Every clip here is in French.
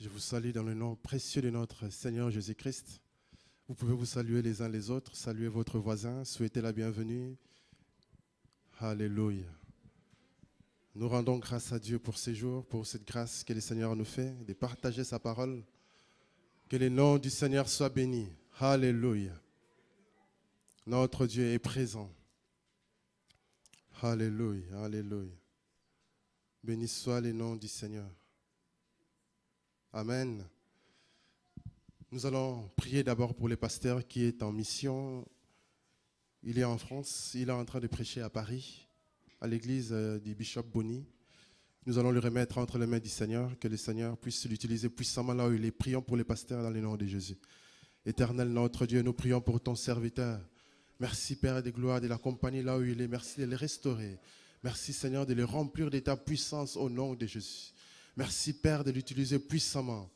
Je vous salue dans le nom précieux de notre Seigneur Jésus-Christ. Vous pouvez vous saluer les uns les autres, saluer votre voisin, souhaiter la bienvenue. Alléluia. Nous rendons grâce à Dieu pour ces jours, pour cette grâce que le Seigneur nous fait, de partager sa parole. Que le nom du Seigneur soit béni. Alléluia. Notre Dieu est présent. Alléluia, alléluia. Béni soit le nom du Seigneur. Amen. Nous allons prier d'abord pour le pasteur qui est en mission. Il est en France, il est en train de prêcher à Paris, à l'église du Bishop Bonny. Nous allons le remettre entre les mains du Seigneur, que le Seigneur puisse l'utiliser puissamment là où il est. Prions pour le pasteur dans le nom de Jésus. Éternel notre Dieu, nous prions pour ton serviteur. Merci Père de gloire de l'accompagner là où il est. Merci de le restaurer. Merci Seigneur de le remplir de ta puissance au nom de Jésus. Merci Père de l'utiliser puissamment.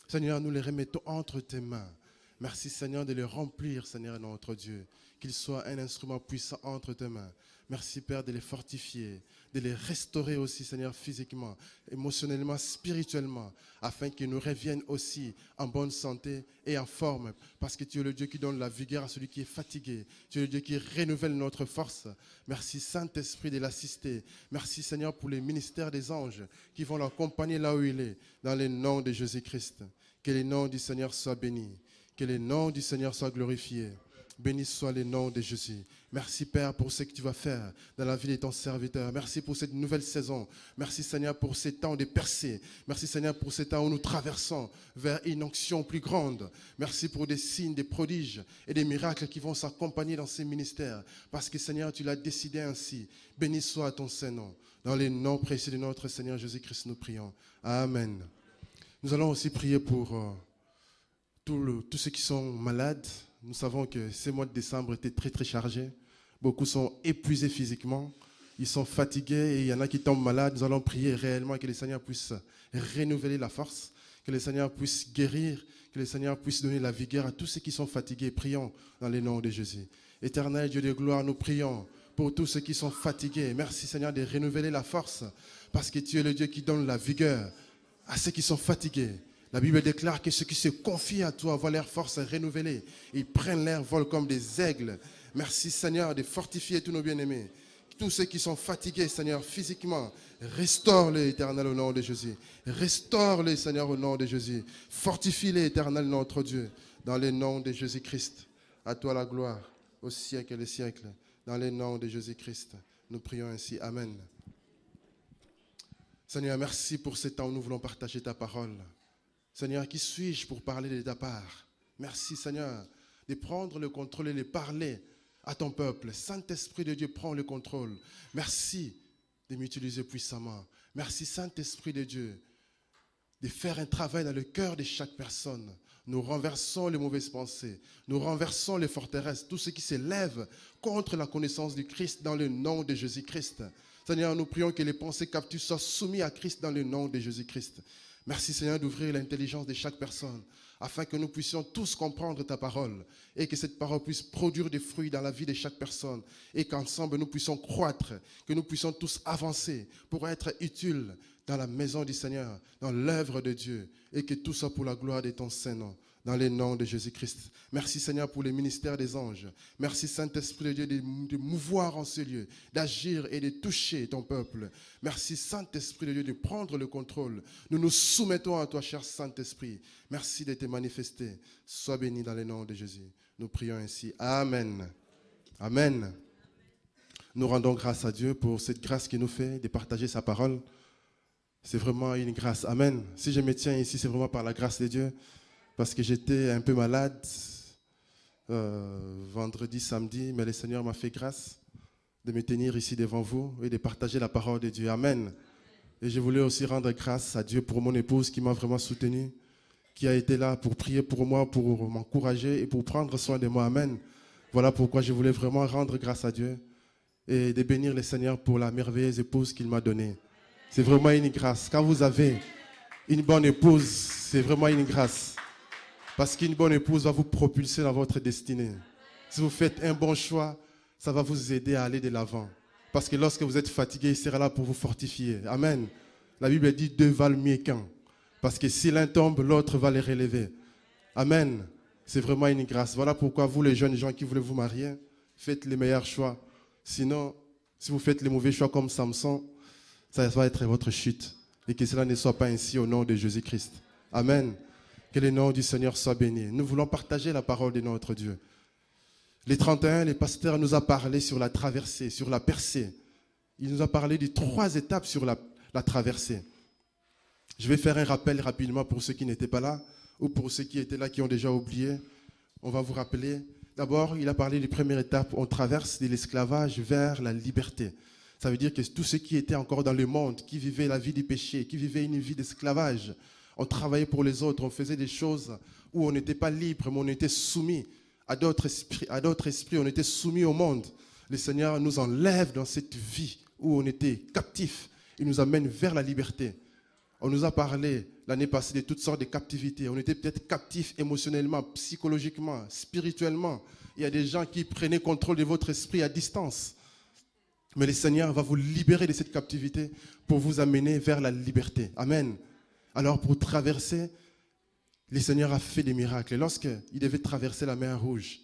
Seigneur, nous les remettons entre tes mains. Merci Seigneur de le remplir, Seigneur notre Dieu. Qu'il soit un instrument puissant entre tes mains. Merci Père de les fortifier, de les restaurer aussi Seigneur physiquement, émotionnellement, spirituellement, afin qu'ils nous reviennent aussi en bonne santé et en forme. Parce que tu es le Dieu qui donne la vigueur à celui qui est fatigué. Tu es le Dieu qui renouvelle notre force. Merci Saint-Esprit de l'assister. Merci Seigneur pour les ministères des anges qui vont l'accompagner là où il est, dans le nom de Jésus-Christ. Que le nom du Seigneur soit béni. Que le nom du Seigneur soit glorifié. Béni soit le nom de Jésus. Merci Père pour ce que tu vas faire dans la vie de ton serviteur. Merci pour cette nouvelle saison. Merci Seigneur pour ces temps de percée. Merci Seigneur pour ces temps où nous traversons vers une onction plus grande. Merci pour des signes, des prodiges et des miracles qui vont s'accompagner dans ces ministères. Parce que Seigneur, tu l'as décidé ainsi. Béni soit ton Saint-Nom. Dans le nom précieux de notre Seigneur Jésus-Christ, nous prions. Amen. Nous allons aussi prier pour tous ceux qui sont malades. Nous savons que ce mois de décembre était très très chargé. Beaucoup sont épuisés physiquement. Ils sont fatigués et il y en a qui tombent malades. Nous allons prier réellement que le Seigneur puisse renouveler la force, que le Seigneur puisse guérir, que le Seigneur puisse donner la vigueur à tous ceux qui sont fatigués. Prions dans le nom de Jésus. Éternel Dieu de gloire, nous prions pour tous ceux qui sont fatigués. Merci Seigneur de renouveler la force parce que tu es le Dieu qui donne la vigueur à ceux qui sont fatigués. La Bible déclare que ceux qui se confient à toi voient leur force renouvelée. Ils prennent leur vol comme des aigles. Merci Seigneur de fortifier tous nos bien-aimés. Tous ceux qui sont fatigués, Seigneur, physiquement, restaure-les, Éternel, au nom de Jésus. Restaure-les, Seigneur, au nom de Jésus. Fortifie-les, Éternel, notre Dieu, dans le nom de Jésus-Christ. À toi la gloire, au siècle et les siècles. Dans le nom de Jésus-Christ, nous prions ainsi. Amen. Seigneur, merci pour ce temps où nous voulons partager ta parole. Seigneur, qui suis-je pour parler de ta part? Merci Seigneur de prendre le contrôle et de parler à ton peuple. Saint-Esprit de Dieu, prends le contrôle. Merci de m'utiliser puissamment. Merci Saint-Esprit de Dieu de faire un travail dans le cœur de chaque personne. Nous renversons les mauvaises pensées. Nous renversons les forteresses. Tout ce qui s'élève contre la connaissance du Christ dans le nom de Jésus-Christ. Seigneur, nous prions que les pensées captives soient soumises à Christ dans le nom de Jésus-Christ. Merci Seigneur d'ouvrir l'intelligence de chaque personne afin que nous puissions tous comprendre ta parole et que cette parole puisse produire des fruits dans la vie de chaque personne et qu'ensemble nous puissions croître, que nous puissions tous avancer pour être utiles dans la maison du Seigneur, dans l'œuvre de Dieu et que tout soit pour la gloire de ton Saint-Nom. Dans le nom de Jésus-Christ. Merci Seigneur pour le ministère des anges. Merci Saint-Esprit de Dieu de mouvoir en ce lieu, d'agir et de toucher ton peuple. Merci Saint-Esprit de Dieu de prendre le contrôle. Nous nous soumettons à toi, cher Saint-Esprit. Merci de te manifester. Sois béni dans le nom de Jésus. Nous prions ainsi. Amen. Amen. Nous rendons grâce à Dieu pour cette grâce qu'il nous fait de partager sa parole. C'est vraiment une grâce. Amen. Si je me tiens ici, c'est vraiment par la grâce de Dieu. Parce que j'étais un peu malade vendredi, samedi, mais le Seigneur m'a fait grâce de me tenir ici devant vous et de partager la parole de Dieu. Amen. Et je voulais aussi rendre grâce à Dieu pour mon épouse qui m'a vraiment soutenu, qui a été là pour prier pour moi, pour m'encourager et pour prendre soin de moi. Amen. Voilà pourquoi je voulais vraiment rendre grâce à Dieu et de bénir le Seigneur pour la merveilleuse épouse qu'il m'a donnée. C'est vraiment une grâce. Quand vous avez une bonne épouse, c'est vraiment une grâce. Parce qu'une bonne épouse va vous propulser dans votre destinée. Si vous faites un bon choix, ça va vous aider à aller de l'avant. Parce que lorsque vous êtes fatigué, il sera là pour vous fortifier. Amen. La Bible dit 2 valent mieux qu'un. Parce que si l'un tombe, l'autre va les relever. Amen. C'est vraiment une grâce. Voilà pourquoi vous, les jeunes gens qui voulez vous marier, faites les meilleurs choix. Sinon, si vous faites les mauvais choix comme Samson, ça va être votre chute. Et que cela ne soit pas ainsi au nom de Jésus-Christ. Amen. Que le nom du Seigneur soit béni. Nous voulons partager la parole de notre Dieu. Les 31, le pasteur nous a parlé sur la traversée, sur la percée. Il nous a parlé de 3 étapes sur la traversée. Je vais faire un rappel rapidement pour ceux qui n'étaient pas là ou pour ceux qui étaient là qui ont déjà oublié. On va vous rappeler. D'abord, il a parlé de première étape. On traverse de l'esclavage vers la liberté. Ça veut dire que tous ceux qui étaient encore dans le monde, qui vivaient la vie du péché, qui vivaient une vie d'esclavage, on travaillait pour les autres, on faisait des choses où on n'était pas libre, mais on était soumis à d'autres esprits, on était soumis au monde. Le Seigneur nous enlève dans cette vie où on était captif. Il nous amène vers la liberté. On nous a parlé l'année passée de toutes sortes de captivités. On était peut-être captifs émotionnellement, psychologiquement, spirituellement. Il y a des gens qui prenaient contrôle de votre esprit à distance. Mais le Seigneur va vous libérer de cette captivité pour vous amener vers la liberté. Amen. Alors pour traverser, le Seigneur a fait des miracles. Et lorsqu'il devait traverser la mer Rouge,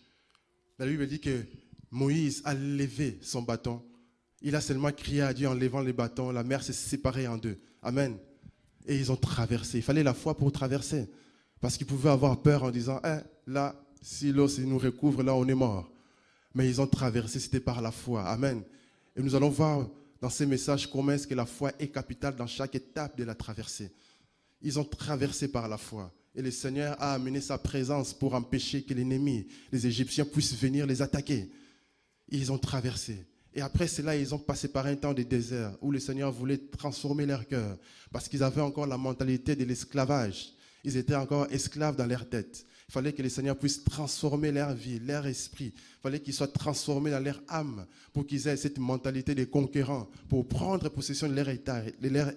la Bible dit que Moïse a levé son bâton. Il a seulement crié à Dieu en levant les bâtons. La mer s'est séparée en 2. Amen. Et ils ont traversé. Il fallait la foi pour traverser. Parce qu'ils pouvaient avoir peur en disant, là, si l'eau nous recouvre, là, on est mort. Mais ils ont traversé, c'était par la foi. Amen. Et nous allons voir dans ces messages comment est-ce que la foi est capitale dans chaque étape de la traversée. Ils ont traversé par la foi. Et le Seigneur a amené sa présence pour empêcher que l'ennemi, les Égyptiens, puissent venir les attaquer. Ils ont traversé. Et après cela, ils ont passé par un temps de désert où le Seigneur voulait transformer leur cœur parce qu'ils avaient encore la mentalité de l'esclavage. Ils étaient encore esclaves dans leur tête. Il fallait que le Seigneur puisse transformer leur vie, leur esprit. Il fallait qu'ils soient transformés dans leur âme pour qu'ils aient cette mentalité de conquérants, pour prendre possession de leur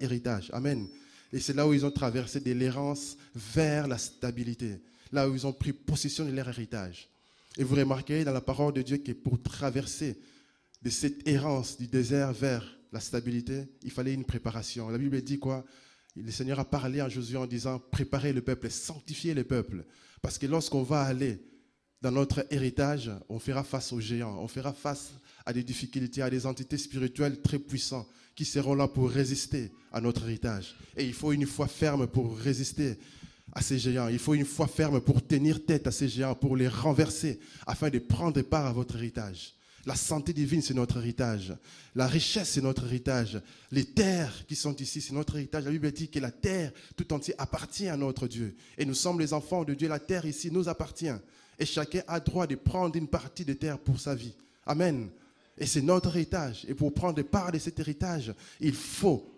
héritage. Amen. Et c'est là où ils ont traversé de l'errance vers la stabilité. Là où ils ont pris possession de leur héritage. Et vous remarquez dans la parole de Dieu que pour traverser de cette errance du désert vers la stabilité, il fallait une préparation. La Bible dit quoi? Le Seigneur a parlé à Josué en disant « Préparez le peuple, sanctifiez le peuple. » Parce que lorsqu'on va aller dans notre héritage, on fera face aux géants, on fera face à des difficultés, à des entités spirituelles très puissantes qui seront là pour résister à notre héritage. Et il faut une foi ferme pour résister à ces géants. Il faut une foi ferme pour tenir tête à ces géants, pour les renverser, afin de prendre part à votre héritage. La santé divine, c'est notre héritage. La richesse, c'est notre héritage. Les terres qui sont ici, c'est notre héritage. La Bible dit que la terre tout entière appartient à notre Dieu. Et nous sommes les enfants de Dieu. La terre ici nous appartient. Et chacun a droit de prendre une partie de terre pour sa vie. Amen. Et c'est notre héritage. Et pour prendre part de cet héritage, il faut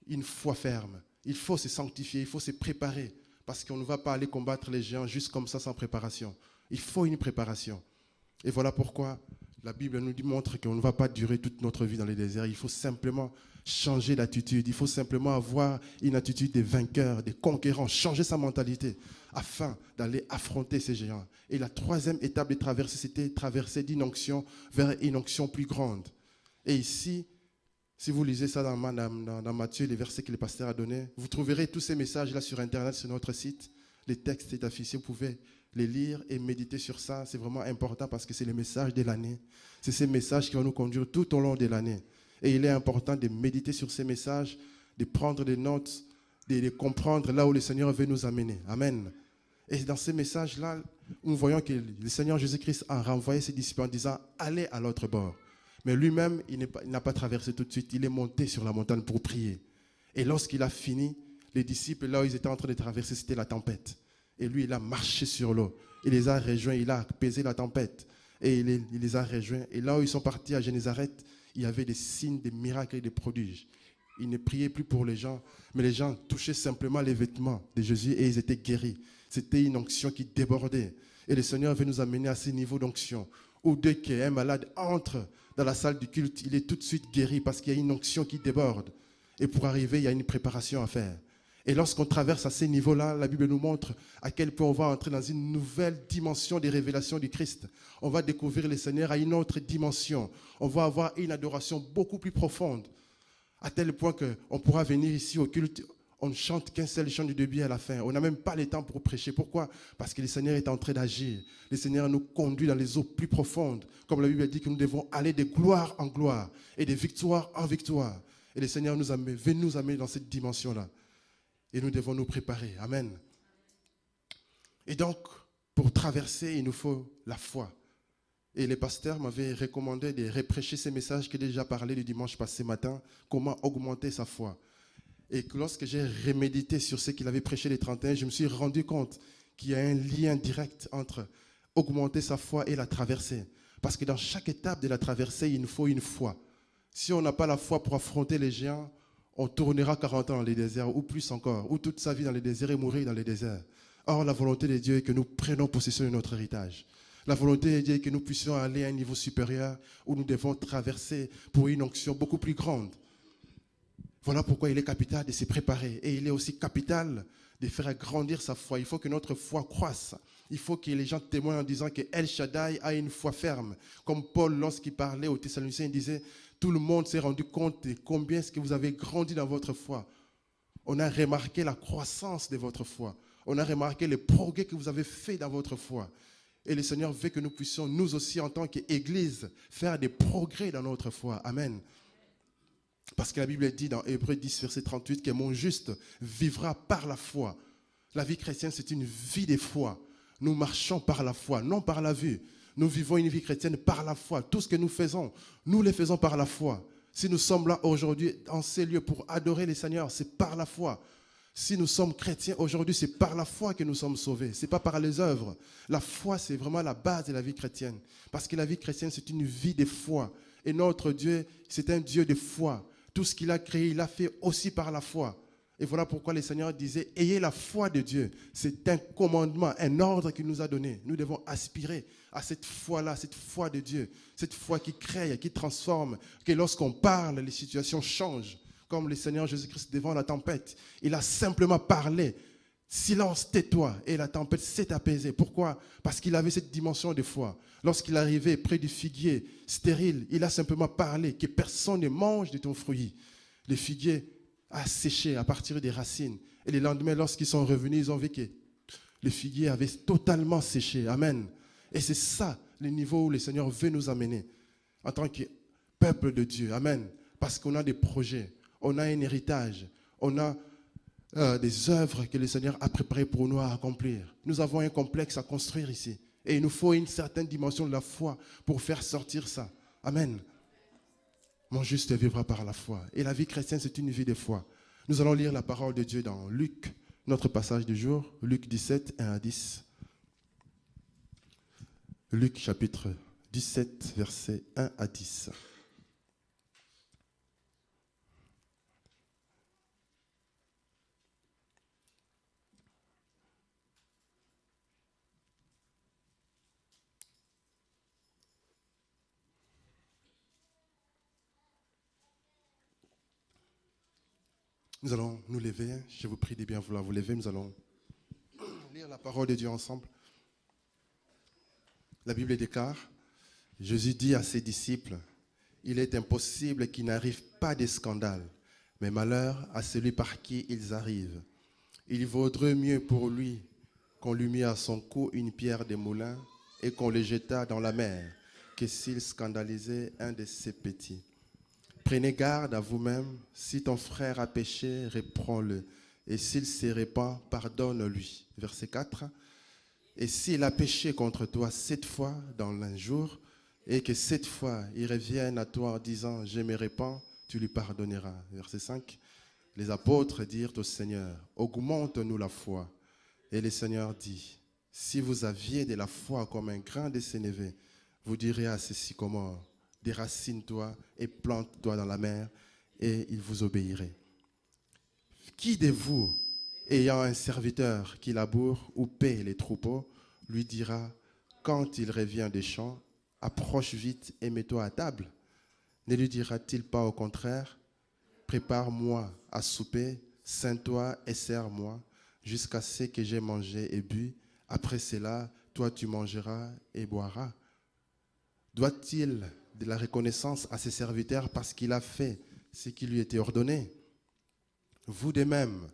une foi ferme. Il faut se sanctifier, il faut se préparer. Parce qu'on ne va pas aller combattre les géants juste comme ça sans préparation. Il faut une préparation. Et voilà pourquoi la Bible nous montre qu'on ne va pas durer toute notre vie dans les déserts. Il faut simplement changer d'attitude. Il faut simplement avoir une attitude de vainqueur, de conquérant, changer sa mentalité afin d'aller affronter ces géants. Et la 3e étape de traversée, c'était traverser d'une onction vers une onction plus grande. Et ici, si vous lisez ça dans Matthieu, les versets que le pasteur a donnés, vous trouverez tous ces messages-là sur Internet, sur notre site. Les textes sont affichés, vous pouvez les lire et méditer sur ça. C'est vraiment important parce que c'est le message de l'année. C'est ces messages qui vont nous conduire tout au long de l'année. Et il est important de méditer sur ces messages, de prendre des notes, de comprendre là où le Seigneur veut nous amener. Amen. Et dans ces messages-là, nous voyons que le Seigneur Jésus-Christ a renvoyé ses disciples en disant « Allez à l'autre bord ». Mais lui-même, il n'a pas traversé tout de suite. Il est monté sur la montagne pour prier. Et lorsqu'il a fini, les disciples, là où ils étaient en train de traverser, c'était la tempête. Et lui, il a marché sur l'eau. Il les a rejoints, il a apaisé la tempête. Et il les a rejoints. Et là où ils sont partis à Génézareth, il y avait des signes, des miracles et des prodiges. Il ne priait plus pour les gens, mais les gens touchaient simplement les vêtements de Jésus et ils étaient guéris. C'était une onction qui débordait. Et le Seigneur veut nous amener à ce niveau d'onction, où dès qu'un malade entre dans la salle du culte, il est tout de suite guéri parce qu'il y a une onction qui déborde. Et pour arriver, il y a une préparation à faire. Et lorsqu'on traverse à ces niveaux-là, la Bible nous montre à quel point on va entrer dans une nouvelle dimension des révélations du Christ. On va découvrir le Seigneur à une autre dimension. On va avoir une adoration beaucoup plus profonde, à tel point qu'on pourra venir ici au culte, On ne chante qu'un seul chant du début à la fin. On n'a même pas le temps pour prêcher. Pourquoi? Parce que le Seigneur est en train d'agir. Le Seigneur nous conduit dans les eaux plus profondes. Comme la Bible dit que nous devons aller de gloire en gloire et de victoire en victoire. Et le Seigneur veut nous amener dans cette dimension-là. Et nous devons nous préparer. Amen. Et donc, pour traverser, il nous faut la foi. Et les pasteurs m'avaient recommandé de reprêcher ces messages que j'ai déjà parlé le dimanche passé matin, comment augmenter sa foi. Et que lorsque j'ai remédité sur ce qu'il avait prêché les 31, je me suis rendu compte qu'il y a un lien direct entre augmenter sa foi et la traversée. Parce que dans chaque étape de la traversée, il nous faut une foi. Si on n'a pas la foi pour affronter les géants, on tournera 40 ans dans les déserts, ou plus encore, ou toute sa vie dans les déserts et mourir dans les déserts. Or, la volonté de Dieu est que nous prenions possession de notre héritage. La volonté de Dieu est que nous puissions aller à un niveau supérieur où nous devons traverser pour une onction beaucoup plus grande. Voilà pourquoi il est capital de se préparer. Et il est aussi capital de faire grandir sa foi. Il faut que notre foi croisse. Il faut que les gens témoignent en disant que El Shaddai a une foi ferme. Comme Paul, lorsqu'il parlait aux Thessaloniciens, il disait « Tout le monde s'est rendu compte de combien est-ce que vous avez grandi dans votre foi. On a remarqué la croissance de votre foi. On a remarqué les progrès que vous avez faits dans votre foi. » Et le Seigneur veut que nous puissions, nous aussi, en tant qu'Église, faire des progrès dans notre foi. Amen. Parce que la Bible dit dans Hébreux 10, verset 38, que mon juste vivra par la foi. La vie chrétienne, c'est une vie de foi. Nous marchons par la foi, non par la vue. Nous vivons une vie chrétienne par la foi. Tout ce que nous faisons, nous le faisons par la foi. Si nous sommes là aujourd'hui, en ces lieux, pour adorer le Seigneur, c'est par la foi. Si nous sommes chrétiens aujourd'hui, c'est par la foi que nous sommes sauvés. Ce n'est pas par les œuvres. La foi, c'est vraiment la base de la vie chrétienne. Parce que la vie chrétienne, c'est une vie de foi. Et notre Dieu, c'est un Dieu de foi. Tout ce qu'il a créé, il l'a fait aussi par la foi. Et voilà pourquoi le Seigneur disait, ayez la foi de Dieu. C'est un commandement, un ordre qu'il nous a donné. Nous devons aspirer à cette foi-là, cette foi de Dieu. Cette foi qui crée, qui transforme, que lorsqu'on parle, les situations changent. Comme le Seigneur Jésus-Christ devant la tempête. Il a simplement parlé. Silence, tais-toi. Et la tempête s'est apaisée. Pourquoi? Parce qu'il avait cette dimension de foi. Lorsqu'il arrivait près du figuier stérile, il a simplement parlé que personne ne mange de ton fruit. Le figuier a séché à partir des racines. Et le lendemain, lorsqu'ils sont revenus, ils ont vu que le figuier avait totalement séché. Amen. Et c'est ça le niveau où le Seigneur veut nous amener en tant que peuple de Dieu. Amen. Parce qu'on a des projets. On a un héritage, on a des œuvres que le Seigneur a préparées pour nous à accomplir. Nous avons un complexe à construire ici. Et il nous faut une certaine dimension de la foi pour faire sortir ça. Amen. Mon juste vivra par la foi. Et la vie chrétienne, c'est une vie de foi. Nous allons lire la parole de Dieu dans Luc, notre passage du jour, Luc 17, 1 à 10. Luc chapitre 17, versets 1 à 10. Nous allons nous lever. Je vous prie de bien vouloir vous lever. Nous allons lire la parole de Dieu ensemble. La Bible déclare, Jésus dit à ses disciples, il est impossible qu'il n'arrive pas de scandale, mais malheur à celui par qui ils arrivent. Il vaudrait mieux pour lui qu'on lui mit à son cou une pierre de moulin et qu'on le jetât dans la mer, que s'il scandalisait un de ses petits. Prenez garde à vous-même, si ton frère a péché, reprends-le. Et s'il se répand, pardonne-lui. Verset 4. Et s'il a péché contre toi 7 fois dans un jour, et que 7 fois il revienne à toi en disant, je me répands, tu lui pardonneras. Verset 5. Les apôtres dirent au Seigneur, augmente-nous la foi. Et le Seigneur dit, si vous aviez de la foi comme un grain de sénévé, vous direz à ce sycomore, déracine-toi et plante-toi dans la mer, et il vous obéirait. Qui de vous, ayant un serviteur qui laboure ou paie les troupeaux, lui dira, quand il revient des champs, approche vite et mets-toi à table? Ne lui dira-t-il pas au contraire, prépare-moi à souper, ceins-toi et sers-moi, jusqu'à ce que j'ai mangé et bu, après cela, toi tu mangeras et boiras? Doit-il de la reconnaissance à ses serviteurs parce qu'il a fait ce qui lui était ordonné? Vous de même,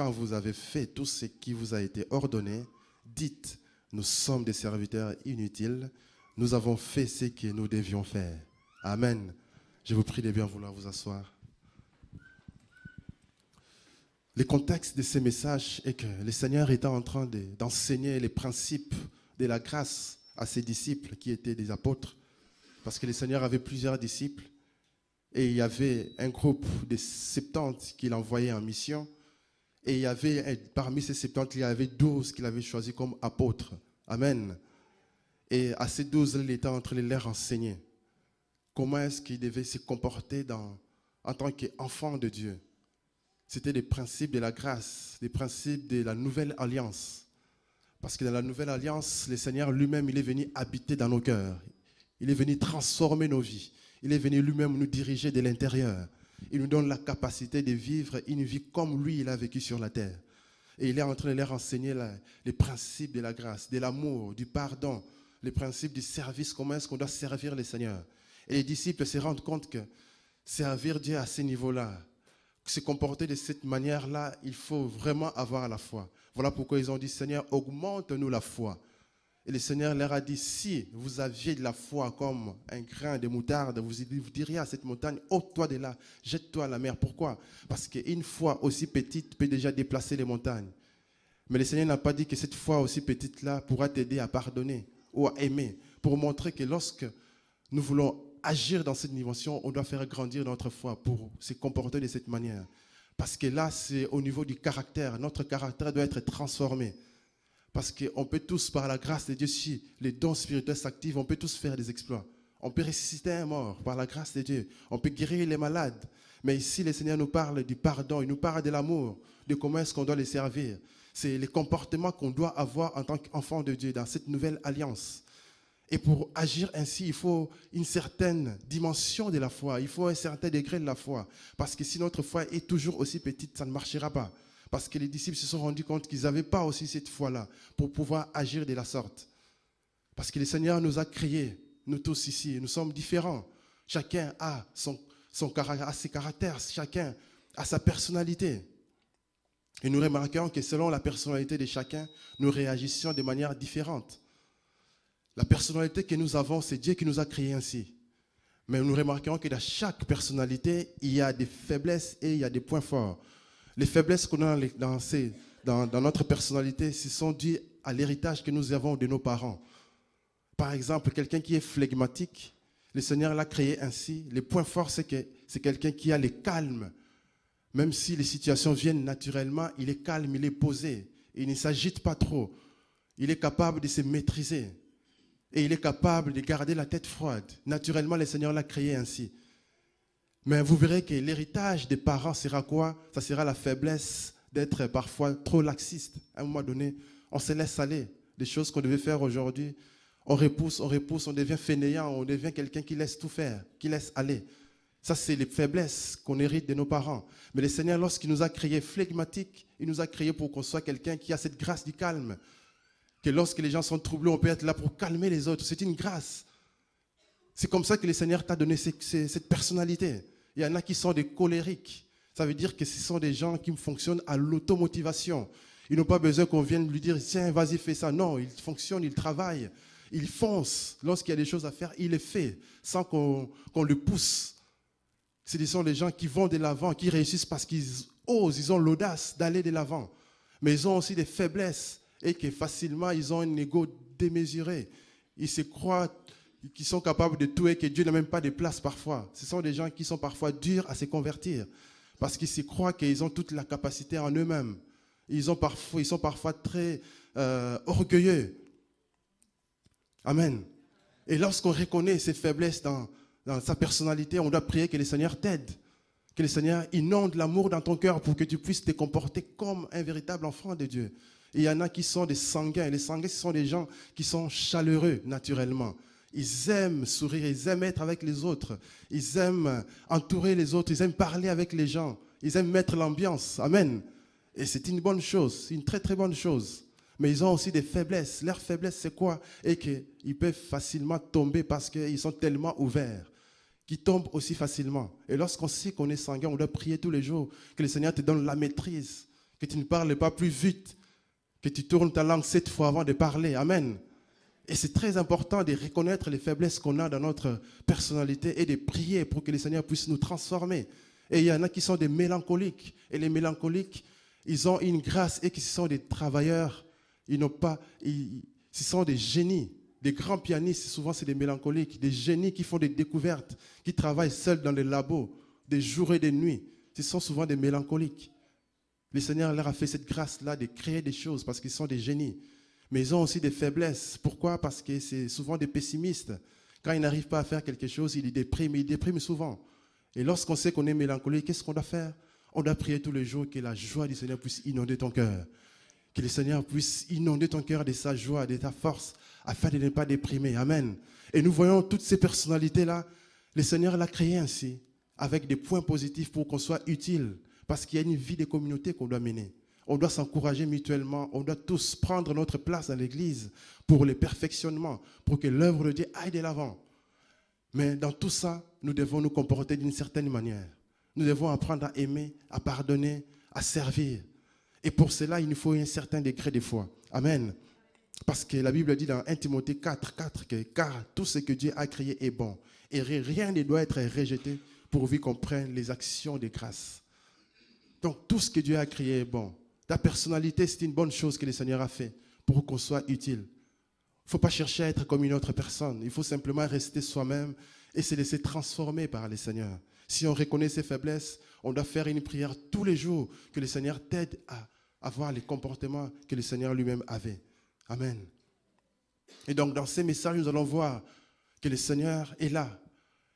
quand vous avez fait tout ce qui vous a été ordonné, dites, nous sommes des serviteurs inutiles, nous avons fait ce que nous devions faire. Amen. Je vous prie de bien vouloir vous asseoir. Le contexte de ces messages est que le Seigneur était en train d'enseigner les principes de la grâce à ses disciples qui étaient des apôtres, parce que le Seigneur avait plusieurs disciples et il y avait un groupe de 70 qu'il envoyait en mission et il y avait, parmi ces 70, il y avait 12 qu'il avait choisis comme apôtres. Amen. Et à ces 12, il était en train de leur enseigner comment est-ce qu'ils devaient se comporter en tant qu'enfants de Dieu. C'était des principes de la grâce, des principes de la nouvelle alliance. Parce que dans la nouvelle alliance, le Seigneur lui-même, il est venu habiter dans nos cœurs. Il est venu transformer nos vies. Il est venu lui-même nous diriger de l'intérieur. Il nous donne la capacité de vivre une vie comme lui, il a vécu sur la terre. Et il est en train de leur enseigner les principes de la grâce, de l'amour, du pardon, les principes du service, comment est-ce qu'on doit servir le Seigneur. Et les disciples se rendent compte que servir Dieu à ce niveau-là, se comporter de cette manière-là, il faut vraiment avoir la foi. Voilà pourquoi ils ont dit, Seigneur, augmente-nous la foi. Et le Seigneur leur a dit, si vous aviez de la foi comme un grain de moutarde, vous diriez à cette montagne, ôte-toi de là, jette-toi à la mer. Pourquoi? Parce qu'une foi aussi petite peut déjà déplacer les montagnes. Mais le Seigneur n'a pas dit que cette foi aussi petite-là pourra t'aider à pardonner ou à aimer, pour montrer que lorsque nous voulons agir dans cette dimension, on doit faire grandir notre foi pour se comporter de cette manière. Parce que là, c'est au niveau du caractère. Notre caractère doit être transformé. Parce qu'on peut tous, par la grâce de Dieu, si les dons spirituels s'activent, on peut tous faire des exploits. On peut ressusciter un mort par la grâce de Dieu. On peut guérir les malades. Mais ici, le Seigneur nous parle du pardon, il nous parle de l'amour, de comment est-ce qu'on doit les servir. C'est les comportements qu'on doit avoir en tant qu'enfant de Dieu dans cette nouvelle alliance. Et pour agir ainsi, il faut une certaine dimension de la foi. Il faut un certain degré de la foi. Parce que si notre foi est toujours aussi petite, ça ne marchera pas. Parce que les disciples se sont rendus compte qu'ils n'avaient pas aussi cette foi-là pour pouvoir agir de la sorte. Parce que le Seigneur nous a créés, nous tous ici, nous sommes différents. Chacun a ses caractères, chacun a sa personnalité. Et nous remarquons que selon la personnalité de chacun, nous réagissons de manière différente. La personnalité que nous avons, c'est Dieu qui nous a créés ainsi. Mais nous remarquons que dans chaque personnalité, il y a des faiblesses et il y a des points forts. Les faiblesses qu'on a dans notre personnalité, ce sont dues à l'héritage que nous avons de nos parents. Par exemple, quelqu'un qui est flegmatique, le Seigneur l'a créé ainsi. Le point fort, c'est que c'est quelqu'un qui a le calme. Même si les situations viennent naturellement, il est calme, il est posé. Il ne s'agite pas trop. Il est capable de se maîtriser. Et il est capable de garder la tête froide. Naturellement, le Seigneur l'a créé ainsi. Mais vous verrez que l'héritage des parents sera quoi? Ça sera la faiblesse d'être parfois trop laxiste. À un moment donné, on se laisse aller. Des choses qu'on devait faire aujourd'hui, on repousse, on devient fainéant, on devient quelqu'un qui laisse tout faire, qui laisse aller. Ça, c'est les faiblesses qu'on hérite de nos parents. Mais le Seigneur, lorsqu'il nous a créés flegmatiques, il nous a créés pour qu'on soit quelqu'un qui a cette grâce du calme. Que lorsque les gens sont troublés, on peut être là pour calmer les autres. C'est une grâce. C'est comme ça que le Seigneur t'a donné cette personnalité. Il y en a qui sont des colériques. Ça veut dire que ce sont des gens qui fonctionnent à l'automotivation. Ils n'ont pas besoin qu'on vienne lui dire, tiens, vas-y, fais ça. Non, ils fonctionnent, ils travaillent, ils foncent. Lorsqu'il y a des choses à faire, il les fait, sans qu'on le pousse. Ce sont des gens qui vont de l'avant, qui réussissent parce qu'ils osent, ils ont l'audace d'aller de l'avant. Mais ils ont aussi des faiblesses. Et que facilement, ils ont un ego démesuré. Ils se croient qu'ils sont capables de tout et que Dieu n'a même pas de place parfois. Ce sont des gens qui sont parfois durs à se convertir parce qu'ils se croient qu'ils ont toute la capacité en eux-mêmes. Ils sont parfois très orgueilleux. Amen. Et lorsqu'on reconnaît ces faiblesses dans sa personnalité, on doit prier que le Seigneur t'aide. Que le Seigneur inonde l'amour dans ton cœur pour que tu puisses te comporter comme un véritable enfant de Dieu. Et il y en a qui sont des sanguins. Et les sanguins, ce sont des gens qui sont chaleureux naturellement. Ils aiment sourire, ils aiment être avec les autres. Ils aiment entourer les autres, ils aiment parler avec les gens. Ils aiment mettre l'ambiance. Amen. Et c'est une bonne chose, une très très bonne chose. Mais ils ont aussi des faiblesses. Leur faiblesse, c'est quoi? Et qu'ils peuvent facilement tomber parce qu'ils sont tellement ouverts, qu'ils tombent aussi facilement. Et lorsqu'on sait qu'on est sanguin, on doit prier tous les jours que le Seigneur te donne la maîtrise, que tu ne parles pas plus vite, que tu tournes ta langue 7 fois avant de parler. Amen. Et c'est très important de reconnaître les faiblesses qu'on a dans notre personnalité et de prier pour que le Seigneur puisse nous transformer. Et il y en a qui sont des mélancoliques. Et les mélancoliques, ils ont une grâce et qui sont des travailleurs. Ce sont des génies. Des grands pianistes, souvent c'est des mélancoliques. Des génies qui font des découvertes, qui travaillent seuls dans les labos, des jours et des nuits. Ce sont souvent des mélancoliques. Le Seigneur leur a fait cette grâce-là de créer des choses parce qu'ils sont des génies. Mais ils ont aussi des faiblesses. Pourquoi? Parce que c'est souvent des pessimistes. Quand ils n'arrivent pas à faire quelque chose, ils dépriment souvent. Et lorsqu'on sait qu'on est mélancolique, qu'est-ce qu'on doit faire? On doit prier tous les jours que la joie du Seigneur puisse inonder ton cœur. Que le Seigneur puisse inonder ton cœur de sa joie, de ta force, afin de ne pas déprimer. Amen. Et nous voyons toutes ces personnalités-là. Le Seigneur l'a créé ainsi, avec des points positifs pour qu'on soit utile. Parce qu'il y a une vie de communauté qu'on doit mener. On doit s'encourager mutuellement. On doit tous prendre notre place dans l'Église pour le perfectionnement, pour que l'œuvre de Dieu aille de l'avant. Mais dans tout ça, nous devons nous comporter d'une certaine manière. Nous devons apprendre à aimer, à pardonner, à servir. Et pour cela, il nous faut un certain degré de foi. Amen. Parce que la Bible dit dans 1 Timothée 4 que car tout ce que Dieu a créé est bon. Et rien ne doit être rejeté pourvu qu'on prenne les actions de grâce. Donc tout ce que Dieu a créé est bon. Ta personnalité, c'est une bonne chose que le Seigneur a fait pour qu'on soit utile. Il ne faut pas chercher à être comme une autre personne. Il faut simplement rester soi-même et se laisser transformer par le Seigneur. Si on reconnaît ses faiblesses, on doit faire une prière tous les jours que le Seigneur t'aide à avoir les comportements que le Seigneur lui-même avait. Amen. Et donc dans ces messages, nous allons voir que le Seigneur est là.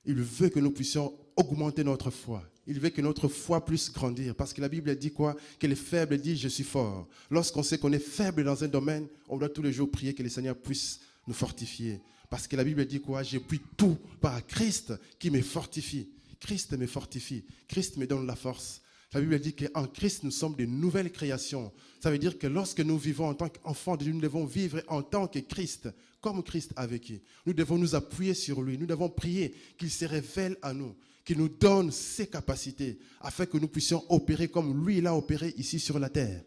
Il veut que nous puissions augmenter notre foi. Il veut que notre foi puisse grandir. Parce que la Bible dit quoi? Que les faibles disent « je suis fort ». Lorsqu'on sait qu'on est faible dans un domaine, on doit tous les jours prier que le Seigneur puisse nous fortifier. Parce que la Bible dit quoi? « Je puis tout par Christ qui me fortifie ». Christ me fortifie. Christ me donne la force. La Bible dit qu'en Christ, nous sommes de nouvelles créations. Ça veut dire que lorsque nous vivons en tant qu'enfants de Dieu, nous devons vivre en tant que Christ, comme Christ a vécu. Nous devons nous appuyer sur lui. Nous devons prier qu'il se révèle à nous, qu'il nous donne ses capacités, afin que nous puissions opérer comme lui l'a opéré ici sur la terre.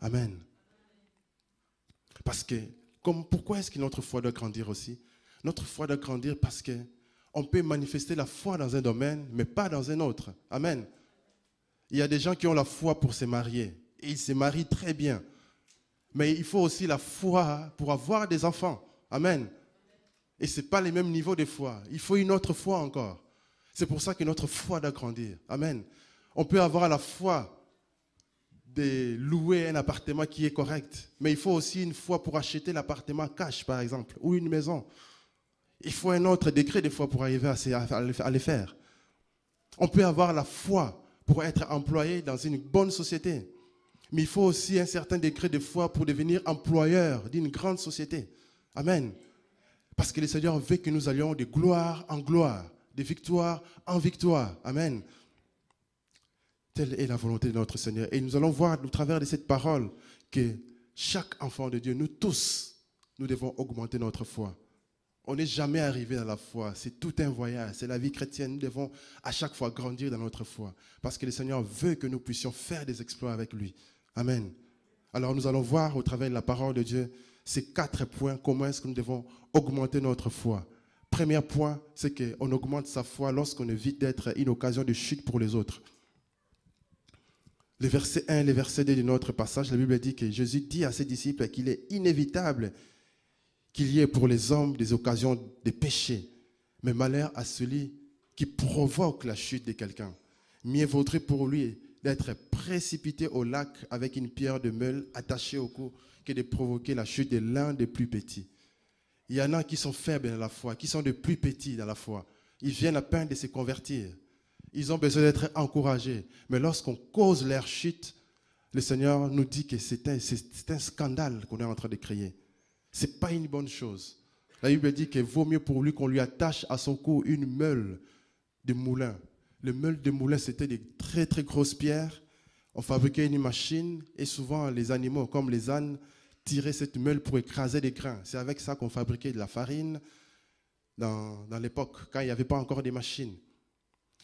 Amen. Parce que, pourquoi est-ce que notre foi doit grandir aussi? Notre foi doit grandir parce qu'on peut manifester la foi dans un domaine, mais pas dans un autre. Amen. Il y a des gens qui ont la foi pour se marier. Et ils se marient très bien. Mais il faut aussi la foi pour avoir des enfants. Amen. Et ce n'est pas les mêmes niveaux de foi. Il faut une autre foi encore. C'est pour ça que notre foi doit grandir. Amen. On peut avoir la foi de louer un appartement qui est correct. Mais il faut aussi une foi pour acheter l'appartement cash, par exemple, ou une maison. Il faut un autre degré de foi pour arriver à les faire. On peut avoir la foi pour être employé dans une bonne société. Mais il faut aussi un certain degré de foi pour devenir employeur d'une grande société. Amen. Parce que le Seigneur veut que nous allions de gloire en gloire, de victoire en victoire. Amen. Telle est la volonté de notre Seigneur. Et nous allons voir au travers de cette parole que chaque enfant de Dieu, nous tous, nous devons augmenter notre foi. On n'est jamais arrivé dans la foi. C'est tout un voyage. C'est la vie chrétienne. Nous devons à chaque fois grandir dans notre foi. Parce que le Seigneur veut que nous puissions faire des exploits avec lui. Amen. Alors nous allons voir au travers de la parole de Dieu ces 4 points. Comment est-ce que nous devons augmenter notre foi? Premier point, c'est qu'on augmente sa foi lorsqu'on évite d'être une occasion de chute pour les autres. Le verset 1 et le verset 2 de notre passage, la Bible dit que Jésus dit à ses disciples qu'il est inévitable qu'il y ait pour les hommes des occasions de péché, mais malheur à celui qui provoque la chute de quelqu'un. Mieux vaudrait pour lui d'être précipité au lac avec une pierre de meule attachée au cou que de provoquer la chute de l'un des plus petits. Il y en a qui sont faibles dans la foi, qui sont de plus petits dans la foi. Ils viennent à peine de se convertir. Ils ont besoin d'être encouragés. Mais lorsqu'on cause leur chute, le Seigneur nous dit que c'est un scandale qu'on est en train de créer. Ce n'est pas une bonne chose. La Bible dit qu'il vaut mieux pour lui qu'on lui attache à son cou une meule de moulin. Le meule de moulin, c'était des très très grosses pierres. On fabriquait une machine et souvent les animaux, comme les ânes, tiraient cette meule pour écraser des grains. C'est avec ça qu'on fabriquait de la farine dans l'époque, quand il n'y avait pas encore des machines.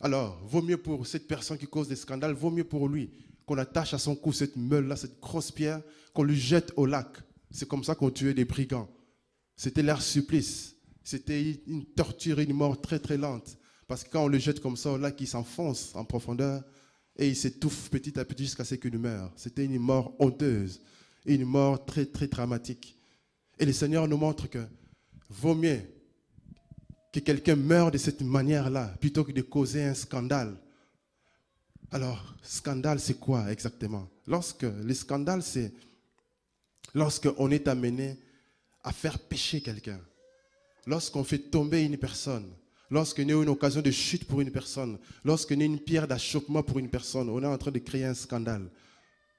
Alors, vaut mieux pour cette personne qui cause des scandales, vaut mieux pour lui qu'on attache à son cou cette meule-là, cette grosse pierre, qu'on lui jette au lac. C'est comme ça qu'on tuait des brigands. C'était leur supplice. C'était une torture, une mort très très lente. Parce que quand on le jette comme ça au lac, il s'enfonce en profondeur et il s'étouffe petit à petit jusqu'à ce qu'il meure. C'était une mort honteuse, une mort très très dramatique. Et le Seigneur nous montre que vaut mieux que quelqu'un meure de cette manière-là plutôt que de causer un scandale. Alors, scandale, c'est quoi exactement? Le scandale, c'est lorsqu'on est amené à faire pécher quelqu'un, lorsqu'on fait tomber une personne, lorsqu'il y a une occasion de chute pour une personne, lorsqu'il y a une pierre d'achoppement pour une personne, on est en train de créer un scandale.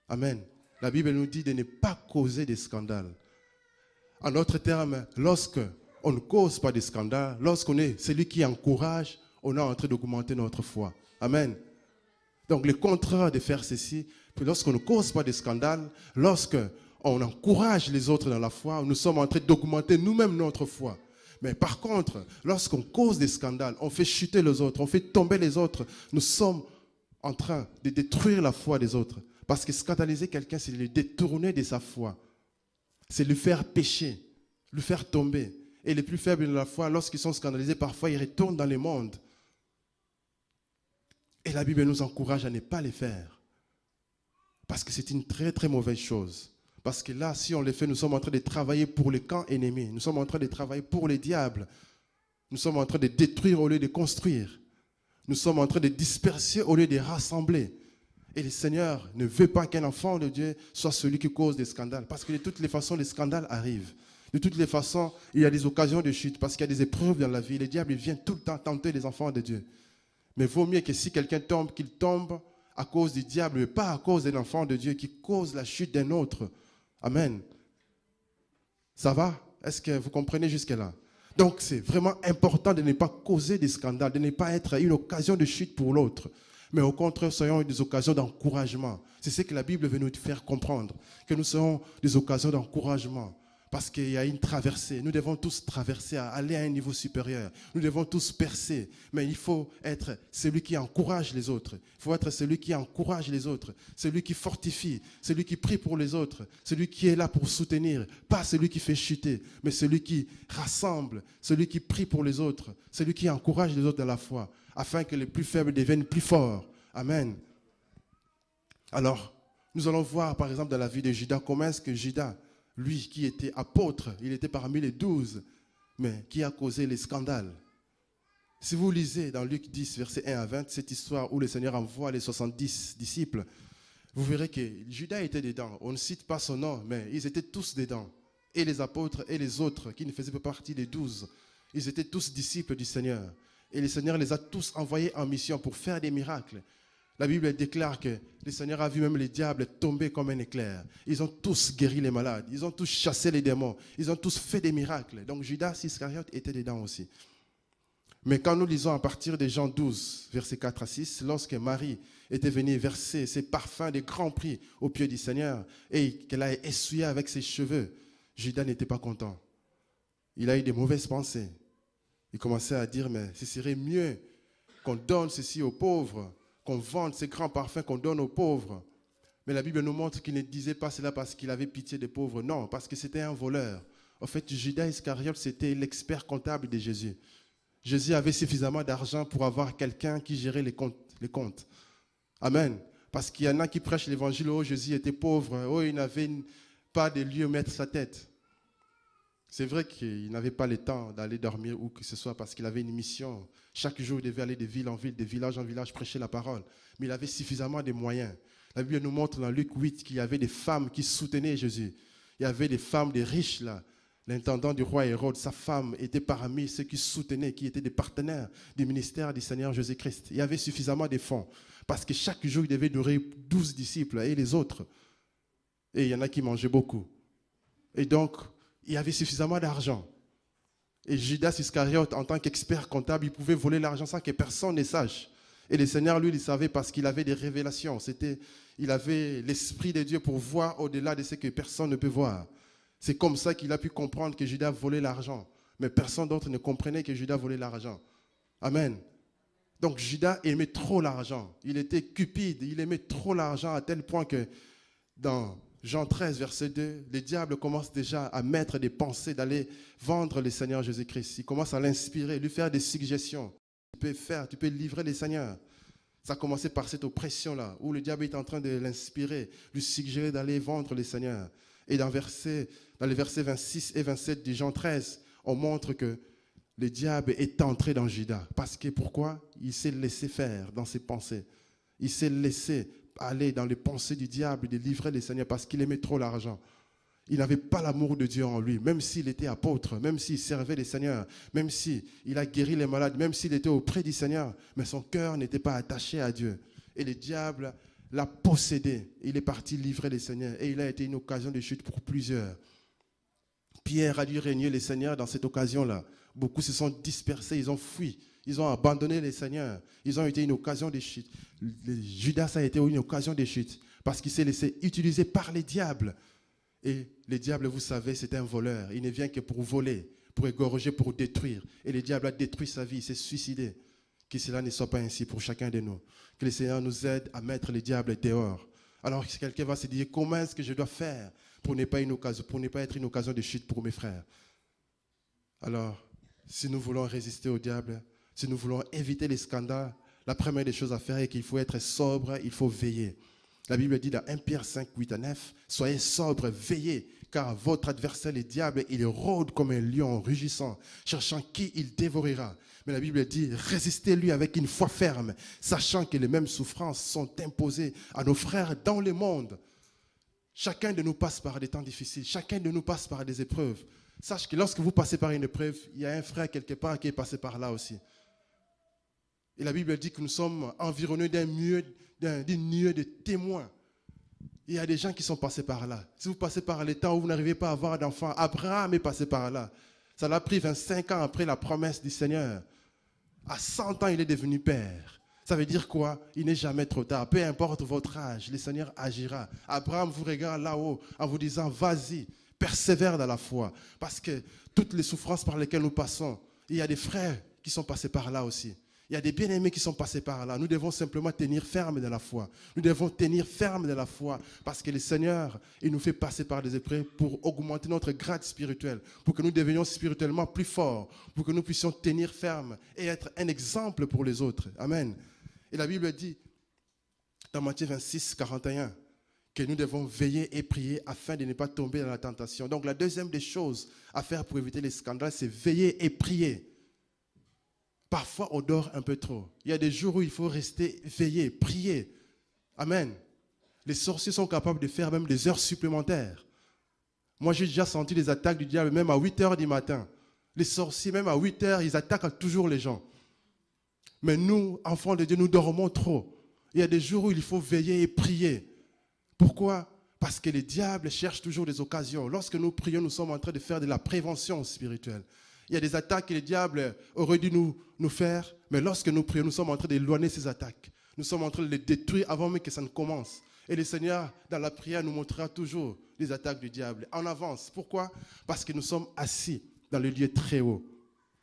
Amen. La Bible nous dit de ne pas causer des scandales. En d'autres termes, lorsqu'on ne cause pas de scandale, lorsqu'on est celui qui encourage, on est en train d'augmenter notre foi. Amen. Donc le contraire de faire ceci, lorsqu'on ne cause pas de scandale, lorsqu'on encourage les autres dans la foi, nous sommes en train d'augmenter nous-mêmes notre foi. Mais par contre, lorsqu'on cause des scandales, on fait chuter les autres, on fait tomber les autres, nous sommes en train de détruire la foi des autres. Parce que scandaliser quelqu'un, c'est le détourner de sa foi. C'est lui faire pécher, lui faire tomber. Et les plus faibles de la foi, lorsqu'ils sont scandalisés, parfois ils retournent dans le monde. Et la Bible nous encourage à ne pas les faire. Parce que c'est une très très mauvaise chose. Parce que là, si on les fait, nous sommes en train de travailler pour le camp ennemi. Nous sommes en train de travailler pour les diables. Nous sommes en train de détruire au lieu de construire. Nous sommes en train de disperser au lieu de rassembler. Et le Seigneur ne veut pas qu'un enfant de Dieu soit celui qui cause des scandales. Parce que de toutes les façons, les scandales arrivent. De toutes les façons, il y a des occasions de chute. Parce qu'il y a des épreuves dans la vie. Le diable vient tout le temps tenter les enfants de Dieu. Mais il vaut mieux que si quelqu'un tombe, qu'il tombe à cause du diable, mais pas à cause d'un enfant de Dieu qui cause la chute d'un autre. Amen. Ça va? Est-ce que vous comprenez jusque-là? Donc c'est vraiment important de ne pas causer des scandales, de ne pas être une occasion de chute pour l'autre. Mais au contraire, soyons des occasions d'encouragement. C'est ce que la Bible veut nous faire comprendre, que nous serons des occasions d'encouragement. Parce qu'il y a une traversée. Nous devons tous traverser, aller à un niveau supérieur. Nous devons tous percer. Mais il faut être celui qui encourage les autres. Il faut être celui qui encourage les autres. Celui qui fortifie. Celui qui prie pour les autres. Celui qui est là pour soutenir. Pas celui qui fait chuter, mais celui qui rassemble. Celui qui prie pour les autres. Celui qui encourage les autres dans la foi. Afin que les plus faibles deviennent plus forts. Amen. Alors, nous allons voir par exemple dans la vie de Judas, comment est-ce que Judas, lui qui était apôtre, il était parmi les 12, mais qui a causé les scandales. Si vous lisez dans Luc 10, verset 1 à 20, cette histoire où le Seigneur envoie les 70 disciples, vous verrez que Judas était dedans. On ne cite pas son nom, mais ils étaient tous dedans. Et les apôtres et les autres qui ne faisaient pas partie des 12, ils étaient tous disciples du Seigneur. Et le Seigneur les a tous envoyés en mission pour faire des miracles. La Bible déclare que le Seigneur a vu même les diables tomber comme un éclair. Ils ont tous guéri les malades. Ils ont tous chassé les démons. Ils ont tous fait des miracles. Donc Judas Iscariote était dedans aussi. Mais quand nous lisons à partir de Jean 12, versets 4 à 6, lorsque Marie était venue verser ses parfums de grand prix aux pieds du Seigneur et qu'elle a essuyé avec ses cheveux, Judas n'était pas content. Il a eu des mauvaises pensées. Il commençait à dire, mais ce serait mieux qu'on donne ceci aux pauvres, qu'on vende ces grands parfums qu'on donne aux pauvres. Mais la Bible nous montre qu'il ne disait pas cela parce qu'il avait pitié des pauvres. Non, parce que c'était un voleur. En fait, Judas Iscariote, c'était l'expert comptable de Jésus. Jésus avait suffisamment d'argent pour avoir quelqu'un qui gérait les comptes. Amen. Parce qu'il y en a qui prêchent l'évangile, oh Jésus était pauvre, oh il n'avait pas de lieu où mettre sa tête. C'est vrai qu'il n'avait pas le temps d'aller dormir où que ce soit parce qu'il avait une mission. Chaque jour, il devait aller de ville en ville, de village en village, prêcher la parole. Mais il avait suffisamment de moyens. La Bible nous montre dans Luc 8 qu'il y avait des femmes qui soutenaient Jésus. Il y avait des femmes, des riches là. L'intendant du roi Hérode, sa femme était parmi ceux qui soutenaient, qui étaient des partenaires du ministère du Seigneur Jésus-Christ. Il y avait suffisamment de fonds. Parce que chaque jour, il devait nourrir 12 disciples et les autres. Et il y en a qui mangeaient beaucoup. Et donc, il y avait suffisamment d'argent. Et Judas Iscariote, en tant qu'expert comptable, il pouvait voler l'argent sans que personne ne sache. Et le Seigneur, lui, il savait parce qu'il avait des révélations. Il avait l'Esprit de Dieu pour voir au-delà de ce que personne ne peut voir. C'est comme ça qu'il a pu comprendre que Judas volait l'argent. Mais personne d'autre ne comprenait que Judas volait l'argent. Amen. Donc Judas aimait trop l'argent. Il était cupide, il aimait trop l'argent à tel point que dans Jean 13, verset 2, le diable commence déjà à mettre des pensées d'aller vendre le Seigneur Jésus-Christ. Il commence à l'inspirer, lui faire des suggestions. Tu peux livrer le Seigneur. Ça a commencé par cette oppression-là, où le diable est en train de l'inspirer, lui suggérer d'aller vendre le Seigneur. Et dans les versets 26 et 27 de Jean 13, on montre que le diable est entré dans Judas. Parce que pourquoi? Il s'est laissé faire dans ses pensées. Il s'est laissé aller dans les pensées du diable, de livrer le Seigneur parce qu'il aimait trop l'argent. Il n'avait pas l'amour de Dieu en lui, même s'il était apôtre, même s'il servait le Seigneur, même s'il a guéri les malades, même s'il était auprès du Seigneur, mais son cœur n'était pas attaché à Dieu. Et le diable l'a possédé. Il est parti livrer le Seigneur et il a été une occasion de chute pour plusieurs. Pierre a dû régner le Seigneur dans cette occasion-là. Beaucoup se sont dispersés, ils ont fui. Ils ont abandonné les seigneurs. Ils ont été une occasion de chute. Judas a été une occasion de chute parce qu'il s'est laissé utiliser par les diables. Et le diable, vous savez, c'est un voleur. Il ne vient que pour voler, pour égorger, pour détruire. Et le diable a détruit sa vie, il s'est suicidé. Que cela ne soit pas ainsi pour chacun de nous. Que le Seigneur nous aide à mettre le diable dehors. Alors quelqu'un va se dire, comment est-ce que je dois faire pour ne pas être une occasion de chute pour mes frères? Alors, si nous voulons résister au diable, si nous voulons éviter les scandales, la première des choses à faire est qu'il faut être sobre, il faut veiller. La Bible dit dans 1 Pierre 5, 8 à 9, « Soyez sobres, veillez, car votre adversaire, le diable, il rôde comme un lion rugissant, cherchant qui il dévorera. Mais la Bible dit, résistez-lui avec une foi ferme, sachant que les mêmes souffrances sont imposées à nos frères dans le monde. » Chacun de nous passe par des temps difficiles, chacun de nous passe par des épreuves. Sache que lorsque vous passez par une épreuve, il y a un frère quelque part qui est passé par là aussi. Et la Bible dit que nous sommes environnés d'une nuée de témoins. Il y a des gens qui sont passés par là. Si vous passez par les temps où vous n'arrivez pas à avoir d'enfants, Abraham est passé par là. Ça l'a pris 25 ans après la promesse du Seigneur. À 100 ans, il est devenu père. Ça veut dire quoi? Il n'est jamais trop tard. Peu importe votre âge, le Seigneur agira. Abraham vous regarde là-haut en vous disant, vas-y, persévère dans la foi. Parce que toutes les souffrances par lesquelles nous passons, il y a des frères qui sont passés par là aussi. Il y a des bien-aimés qui sont passés par là. Nous devons simplement tenir ferme dans la foi. Nous devons tenir ferme dans la foi parce que le Seigneur, il nous fait passer par des épreuves pour augmenter notre grade spirituel, pour que nous devenions spirituellement plus forts, pour que nous puissions tenir ferme et être un exemple pour les autres. Amen. Et la Bible dit, dans Matthieu 26, 41, que nous devons veiller et prier afin de ne pas tomber dans la tentation. Donc la deuxième des choses à faire pour éviter les scandales, c'est veiller et prier. Parfois, on dort un peu trop. Il y a des jours où il faut rester veillé, prier. Amen. Les sorciers sont capables de faire même des heures supplémentaires. Moi, j'ai déjà senti les attaques du diable, même à 8 heures du matin. Les sorciers, même à 8 heures, ils attaquent toujours les gens. Mais nous, enfants de Dieu, nous dormons trop. Il y a des jours où il faut veiller et prier. Pourquoi? Parce que le diable cherche toujours des occasions. Lorsque nous prions, nous sommes en train de faire de la prévention spirituelle. Il y a des attaques que le diable aurait dû nous faire, mais lorsque nous prions, nous sommes en train d'éloigner ces attaques. Nous sommes en train de les détruire avant même que ça ne commence. Et le Seigneur, dans la prière, nous montrera toujours les attaques du diable. En avance. Pourquoi? Parce que nous sommes assis dans le lieu très haut.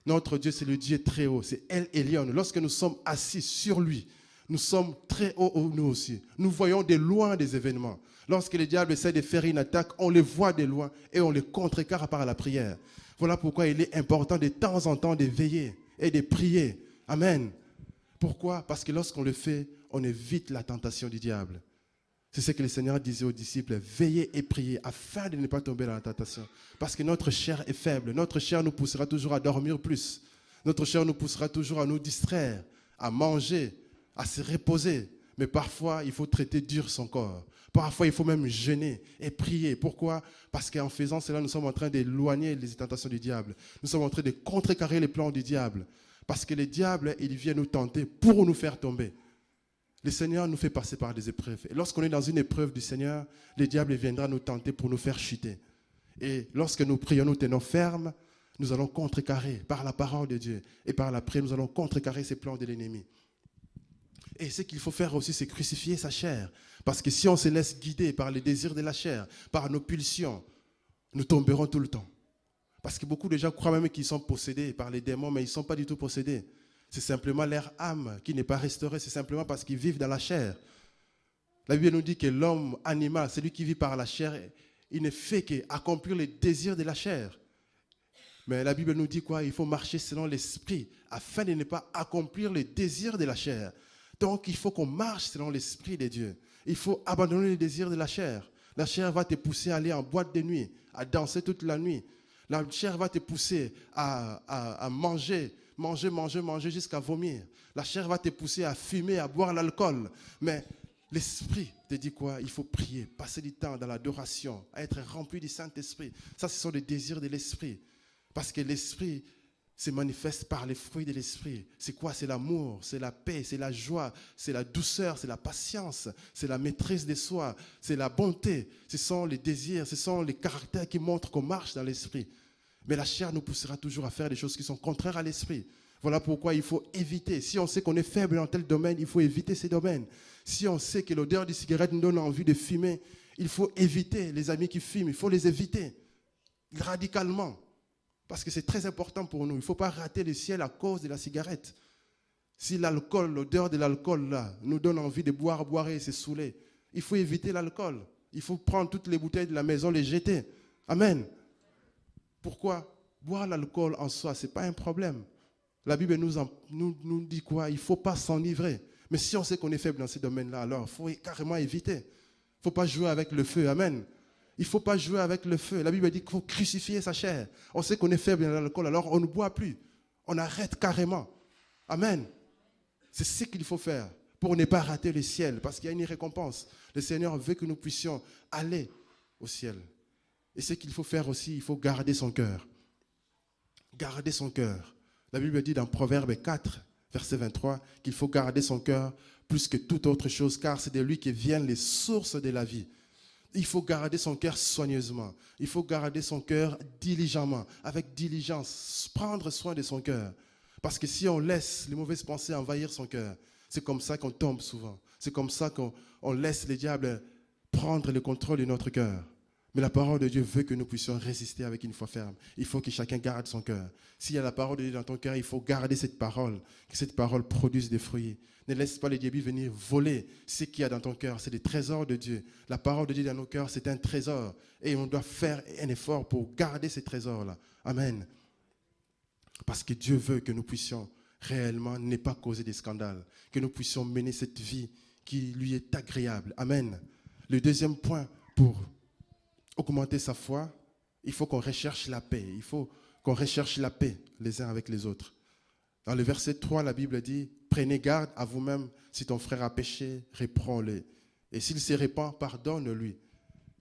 Notre Dieu, c'est le Dieu très haut. C'est El Elyon. Lorsque nous sommes assis sur lui, nous sommes très haut, nous aussi. Nous voyons de loin des événements. Lorsque le diable essaie de faire une attaque, on les voit de loin et on les contrecarre par la prière. Voilà pourquoi il est important de temps en temps de veiller et de prier. Amen. Pourquoi? Parce que lorsqu'on le fait, on évite la tentation du diable. C'est ce que le Seigneur disait aux disciples, veillez et priez afin de ne pas tomber dans la tentation. Parce que notre chair est faible, notre chair nous poussera toujours à dormir plus. Notre chair nous poussera toujours à nous distraire, à manger, à se reposer. Mais parfois, il faut traiter dur son corps. Parfois, il faut même jeûner et prier. Pourquoi? Parce qu'en faisant cela, nous sommes en train d'éloigner les tentations du diable. Nous sommes en train de contrecarrer les plans du diable. Parce que le diable, il vient nous tenter pour nous faire tomber. Le Seigneur nous fait passer par des épreuves. Et lorsqu'on est dans une épreuve du Seigneur, le diable viendra nous tenter pour nous faire chuter. Et lorsque nous prions, nous tenons ferme, nous allons contrecarrer par la parole de Dieu. Et par la prière, nous allons contrecarrer ces plans de l'ennemi. Et ce qu'il faut faire aussi, c'est crucifier sa chair. Parce que si on se laisse guider par les désirs de la chair, par nos pulsions, nous tomberons tout le temps. Parce que beaucoup de gens croient même qu'ils sont possédés par les démons, mais ils ne sont pas du tout possédés. C'est simplement leur âme qui n'est pas restaurée. C'est simplement parce qu'ils vivent dans la chair. La Bible nous dit que l'homme animal, celui qui vit par la chair, il ne fait qu'accomplir les désirs de la chair. Mais la Bible nous dit quoi? Il faut marcher selon l'esprit afin de ne pas accomplir les désirs de la chair. Donc, il faut qu'on marche selon l'esprit de Dieu. Il faut abandonner les désirs de la chair. La chair va te pousser à aller en boîte de nuit, à danser toute la nuit. La chair va te pousser à manger jusqu'à vomir. La chair va te pousser à fumer, à boire l'alcool. Mais l'esprit te dit quoi? Il faut prier, passer du temps dans l'adoration, à être rempli du Saint-Esprit. Ça, ce sont les désirs de l'esprit. Parce que l'esprit se manifeste par les fruits de l'esprit. C'est quoi? C'est l'amour, c'est la paix, c'est la joie, c'est la douceur, c'est la patience, c'est la maîtrise de soi, c'est la bonté. Ce sont les désirs, ce sont les caractères qui montrent qu'on marche dans l'esprit. Mais la chair nous poussera toujours à faire des choses qui sont contraires à l'esprit. Voilà pourquoi il faut éviter. Si on sait qu'on est faible dans tel domaine, il faut éviter ces domaines. Si on sait que l'odeur des cigarettes nous donne envie de fumer, il faut éviter les amis qui fument. Il faut les éviter radicalement. Parce que c'est très important pour nous. Il ne faut pas rater le ciel à cause de la cigarette. Si l'alcool, l'odeur de l'alcool là, nous donne envie de boire et se saouler, il faut éviter l'alcool. Il faut prendre toutes les bouteilles de la maison, les jeter. Amen. Pourquoi? Boire l'alcool en soi, ce n'est pas un problème. La Bible nous dit quoi? Il ne faut pas s'enivrer. Mais si on sait qu'on est faible dans ces domaines-là, alors il faut carrément éviter. Il ne faut pas jouer avec le feu. Amen. Il ne faut pas jouer avec le feu. La Bible dit qu'il faut crucifier sa chair. On sait qu'on est faible dans l'alcool, alors on ne boit plus. On arrête carrément. Amen. C'est ce qu'il faut faire pour ne pas rater le ciel, parce qu'il y a une récompense. Le Seigneur veut que nous puissions aller au ciel. Et ce qu'il faut faire aussi, il faut garder son cœur. Garder son cœur. La Bible dit dans Proverbe 4, verset 23, qu'il faut garder son cœur plus que toute autre chose, car c'est de lui que viennent les sources de la vie. Il faut garder son cœur soigneusement. Il faut garder son cœur diligemment, avec diligence, prendre soin de son cœur. Parce que si on laisse les mauvaises pensées envahir son cœur, c'est comme ça qu'on tombe souvent. C'est comme ça qu'on laisse les diables prendre le contrôle de notre cœur. Mais la parole de Dieu veut que nous puissions résister avec une foi ferme. Il faut que chacun garde son cœur. S'il y a la parole de Dieu dans ton cœur, il faut garder cette parole, que cette parole produise des fruits. Ne laisse pas les diables venir voler ce qu'il y a dans ton cœur. C'est des trésors de Dieu. La parole de Dieu dans nos cœurs, c'est un trésor. Et on doit faire un effort pour garder ces trésors-là. Amen. Parce que Dieu veut que nous puissions réellement ne pas causer des scandales. Que nous puissions mener cette vie qui lui est agréable. Amen. Le deuxième point pour augmenter sa foi, il faut qu'on recherche la paix. Il faut qu'on recherche la paix les uns avec les autres. Dans le verset 3, la Bible dit, prenez garde à vous-même, si ton frère a péché, reprends-le. Et s'il se repent, pardonne-lui.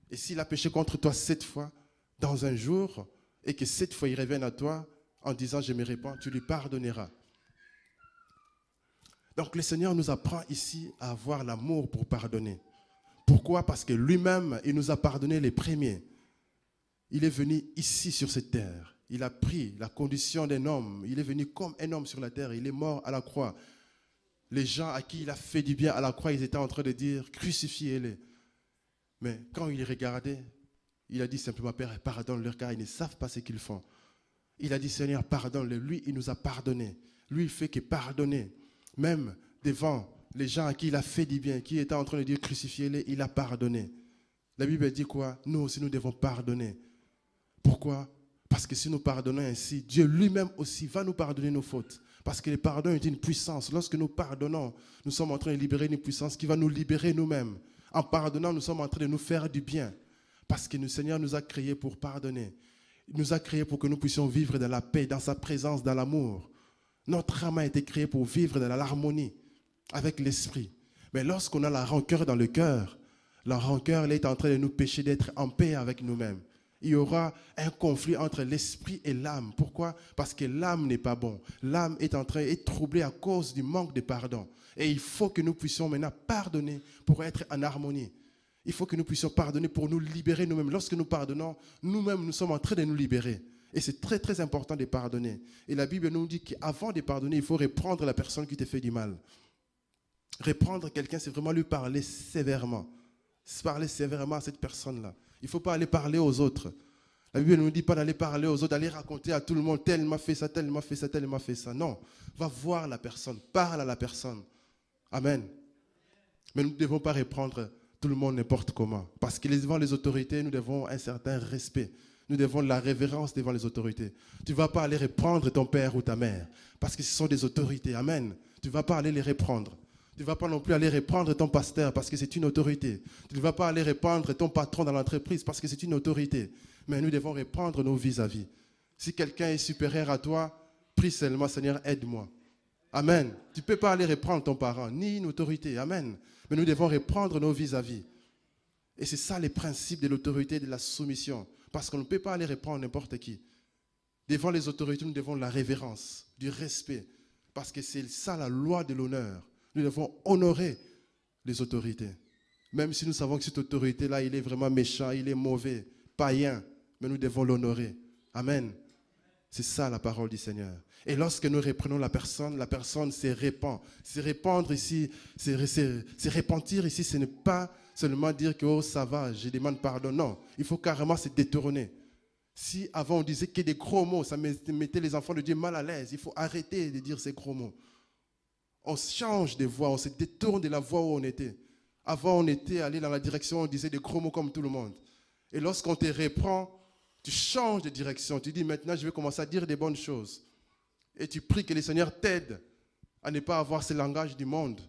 Et s'il a péché contre toi 7 fois, dans un jour, et que 7 fois il revienne à toi, en disant je me repens, tu lui pardonneras. Donc le Seigneur nous apprend ici à avoir l'amour pour pardonner. Pourquoi? Parce que lui-même, il nous a pardonné les premiers. Il est venu ici sur cette terre. Il a pris la condition d'un homme. Il est venu comme un homme sur la terre. Il est mort à la croix. Les gens à qui il a fait du bien à la croix, ils étaient en train de dire « crucifiez-les ». Mais quand il regardait, il a dit simplement « Père, pardonne-leur car ils ne savent pas ce qu'ils font ». Il a dit « Seigneur, pardonne-le ». Lui, il nous a pardonné. Lui, il fait que pardonner. Même devant les gens à qui il a fait du bien, qui étaient en train de dire crucifiez-les, il a pardonné. La Bible dit quoi? Nous aussi, nous devons pardonner. Pourquoi? Parce que si nous pardonnons ainsi, Dieu lui-même aussi va nous pardonner nos fautes. Parce que le pardon est une puissance. Lorsque nous pardonnons, nous sommes en train de libérer une puissance qui va nous libérer nous-mêmes. En pardonnant, nous sommes en train de nous faire du bien. Parce que le Seigneur nous a créés pour pardonner. Il nous a créés pour que nous puissions vivre dans la paix, dans sa présence, dans l'amour. Notre âme a été créée pour vivre dans l'harmonie avec l'esprit. Mais lorsqu'on a la rancœur dans le cœur, la rancœur elle est en train de nous pécher d'être en paix avec nous-mêmes. Il y aura un conflit entre l'esprit et l'âme. Pourquoi? Parce que l'âme n'est pas bon. L'âme est en train d'être troublée à cause du manque de pardon. Et il faut que nous puissions maintenant pardonner pour être en harmonie. Il faut que nous puissions pardonner pour nous libérer nous-mêmes. Lorsque nous pardonnons, nous-mêmes, nous sommes en train de nous libérer. Et c'est très, très important de pardonner. Et la Bible nous dit qu'avant de pardonner, il faut reprendre la personne qui t'a fait du mal. Reprendre quelqu'un, c'est vraiment lui parler sévèrement. Parler sévèrement à cette personne-là. Il ne faut pas aller parler aux autres. La Bible ne nous dit pas d'aller parler aux autres, d'aller raconter à tout le monde, tel m'a fait ça, tel m'a fait ça, tel m'a fait ça. Non, va voir la personne, parle à la personne. Amen. Mais nous ne devons pas reprendre tout le monde n'importe comment. Parce que devant les autorités, nous devons un certain respect. Nous devons la révérence devant les autorités. Tu ne vas pas aller reprendre ton père ou ta mère, parce que ce sont des autorités. Amen. Tu ne vas pas aller les reprendre. Tu ne vas pas non plus aller reprendre ton pasteur, parce que c'est une autorité. Tu ne vas pas aller reprendre ton patron dans l'entreprise, parce que c'est une autorité. Mais nous devons reprendre nos vis-à-vis. Si quelqu'un est supérieur à toi, prie seulement, Seigneur, aide-moi. Amen. Tu ne peux pas aller reprendre ton parent, ni une autorité. Amen. Mais nous devons reprendre nos vis-à-vis. Et c'est ça les principes de l'autorité et de la soumission. Parce qu'on ne peut pas aller reprendre n'importe qui. Devant les autorités, nous devons la révérence, du respect. Parce que c'est ça la loi de l'honneur. Nous devons honorer les autorités. Même si nous savons que cette autorité-là, il est vraiment méchant, il est mauvais, païen. Mais nous devons l'honorer. Amen. C'est ça la parole du Seigneur. Et lorsque nous reprenons la personne se répand. Se répandre ici, se repentir ici, ce n'est pas seulement dire que oh, ça va, je demande pardon. Non, il faut carrément se détourner. Si avant on disait que des gros mots, ça mettait les enfants de Dieu mal à l'aise, il faut arrêter de dire ces gros mots. On change de voie, on se détourne de la voie où on était. Avant, on était allé dans la direction, on disait des gros mots comme tout le monde. Et lorsqu'on te reprend, tu changes de direction. Tu dis maintenant, je vais commencer à dire des bonnes choses. Et tu pries que le Seigneur t'aide à ne pas avoir ce langage du monde,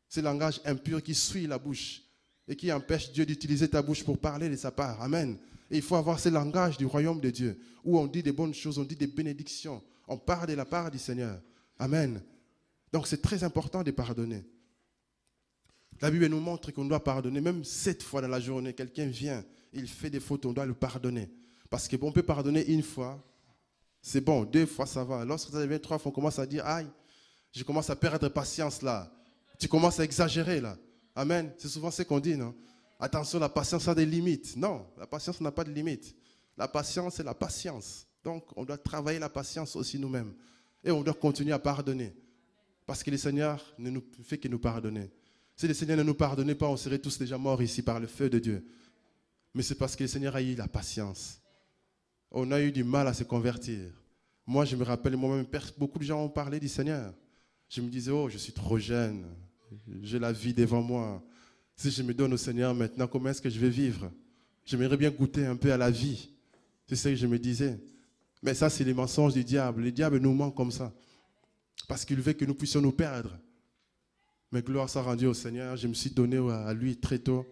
ce langage impur qui suit la bouche et qui empêche Dieu d'utiliser ta bouche pour parler de sa part. Amen. Et il faut avoir ce langage du royaume de Dieu où on dit des bonnes choses, on dit des bénédictions, on parle de la part du Seigneur. Amen. Donc c'est très important de pardonner. La Bible nous montre qu'on doit pardonner, même 7 fois dans la journée. Quelqu'un vient, il fait des fautes, on doit le pardonner. Parce qu'on peut pardonner une fois, c'est bon, 2 fois ça va. Lorsque ça devient 3 fois, on commence à dire, aïe, je commence à perdre patience là. Tu commences à exagérer là. Amen. C'est souvent ce qu'on dit, non? Attention, la patience a des limites. Non, la patience n'a pas de limites. La patience, c'est la patience. Donc, on doit travailler la patience aussi nous-mêmes. Et on doit continuer à pardonner. Parce que le Seigneur ne nous fait que nous pardonner. Si le Seigneur ne nous pardonnait pas, on serait tous déjà morts ici par le feu de Dieu. Mais c'est parce que le Seigneur a eu la patience. On a eu du mal à se convertir. Moi, je me rappelle, moi-même, beaucoup de gens ont parlé du Seigneur. Je me disais, oh, je suis trop jeune. J'ai la vie devant moi. Si je me donne au Seigneur maintenant, comment est-ce que je vais vivre? J'aimerais bien goûter un peu à la vie. C'est ce que je me disais. Mais ça, c'est les mensonges du diable. Le diable nous ment comme ça. Parce qu'il veut que nous puissions nous perdre. Mais gloire soit rendue au Seigneur. Je me suis donné à lui très tôt.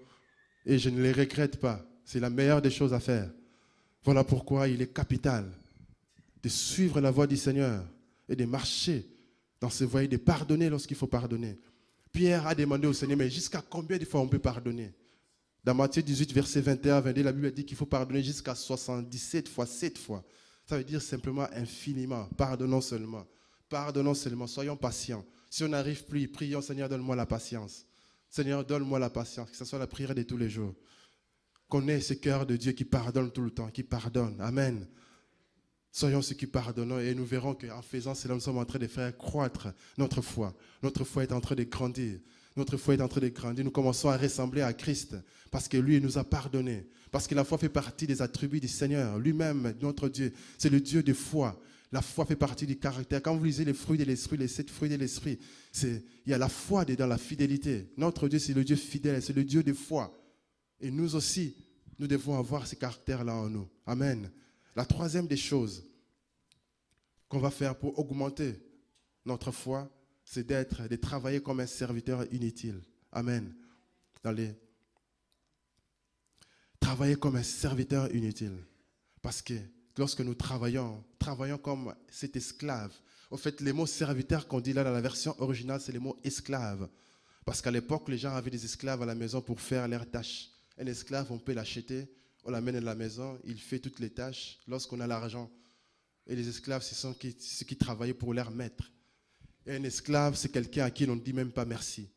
Et je ne les regrette pas. C'est la meilleure des choses à faire. Voilà pourquoi il est capital de suivre la voie du Seigneur et de marcher dans ce voie, de pardonner lorsqu'il faut pardonner. Pierre a demandé au Seigneur, mais jusqu'à combien de fois on peut pardonner? Dans Matthieu 18, verset 21-22, la Bible dit qu'il faut pardonner jusqu'à 77 fois, 7 fois. Ça veut dire simplement infiniment. Pardonnons seulement. Pardonnons seulement. Soyons patients. Si on n'arrive plus, prions, Seigneur, donne-moi la patience. Seigneur, donne-moi la patience. Que ce soit la prière de tous les jours. Qu'on ait ce cœur de Dieu qui pardonne tout le temps, qui pardonne. Amen. Soyons ceux qui pardonnons et nous verrons qu'en faisant cela, nous sommes en train de faire croître notre foi. Notre foi est en train de grandir. Notre foi est en train de grandir. Nous commençons à ressembler à Christ parce que lui nous a pardonné. Parce que la foi fait partie des attributs du Seigneur. Lui-même, notre Dieu, c'est le Dieu de foi. La foi fait partie du caractère. Quand vous lisez les fruits de l'esprit, les 7 fruits de l'esprit, il y a la foi dedans, la fidélité. Notre Dieu, c'est le Dieu fidèle, c'est le Dieu de foi. Et nous aussi, nous devons avoir ce caractère-là en nous. Amen. La troisième des choses qu'on va faire pour augmenter notre foi, c'est de travailler comme un serviteur inutile. Amen. Travailler comme un serviteur inutile. Parce que lorsque nous travaillons comme cet esclave. Au fait, les mots serviteur qu'on dit là dans la version originale, c'est les mots esclave. Parce qu'à l'époque, les gens avaient des esclaves à la maison pour faire leurs tâches. Un esclave, on peut l'acheter, on l'amène à la maison, il fait toutes les tâches lorsqu'on a l'argent. Et les esclaves, ce sont ceux qui travaillaient pour leur maître. Et un esclave, c'est quelqu'un à qui on ne dit même pas merci.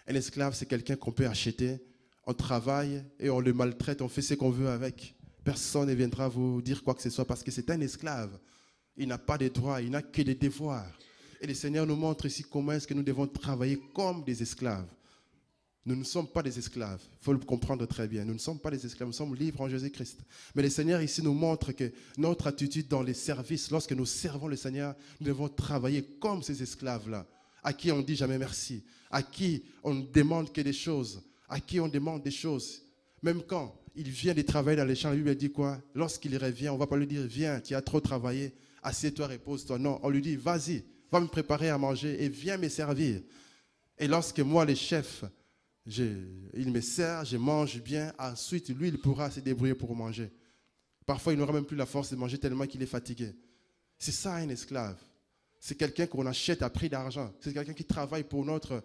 Un esclave, c'est quelqu'un qu'on peut acheter, on travaille et on le maltraite, on fait ce qu'on veut avec. Personne ne viendra vous dire quoi que ce soit parce que c'est un esclave. Il n'a pas de droits, il n'a que des devoirs. Et le Seigneur nous montre ici comment est-ce que nous devons travailler comme des esclaves. Nous ne sommes pas des esclaves. Il faut le comprendre très bien. Nous ne sommes pas des esclaves, nous sommes libres en Jésus-Christ. Mais le Seigneur ici nous montre que notre attitude dans les services, lorsque nous servons le Seigneur, nous devons travailler comme ces esclaves-là, à qui on dit jamais merci, à qui on ne demande que des choses, à qui on demande des choses. Même quand il vient de travailler dans les champs, la Bible dit quoi? Lorsqu'il revient, on ne va pas lui dire, viens, tu as trop travaillé, assieds-toi, repose-toi. Non, on lui dit, vas-y, va me préparer à manger et viens me servir. Et lorsque moi, le chef, il me sert, je mange bien, ensuite, lui, il pourra se débrouiller pour manger. Parfois, il n'aura même plus la force de manger tellement qu'il est fatigué. C'est ça un esclave. C'est quelqu'un qu'on achète à prix d'argent. C'est quelqu'un qui travaille pour notre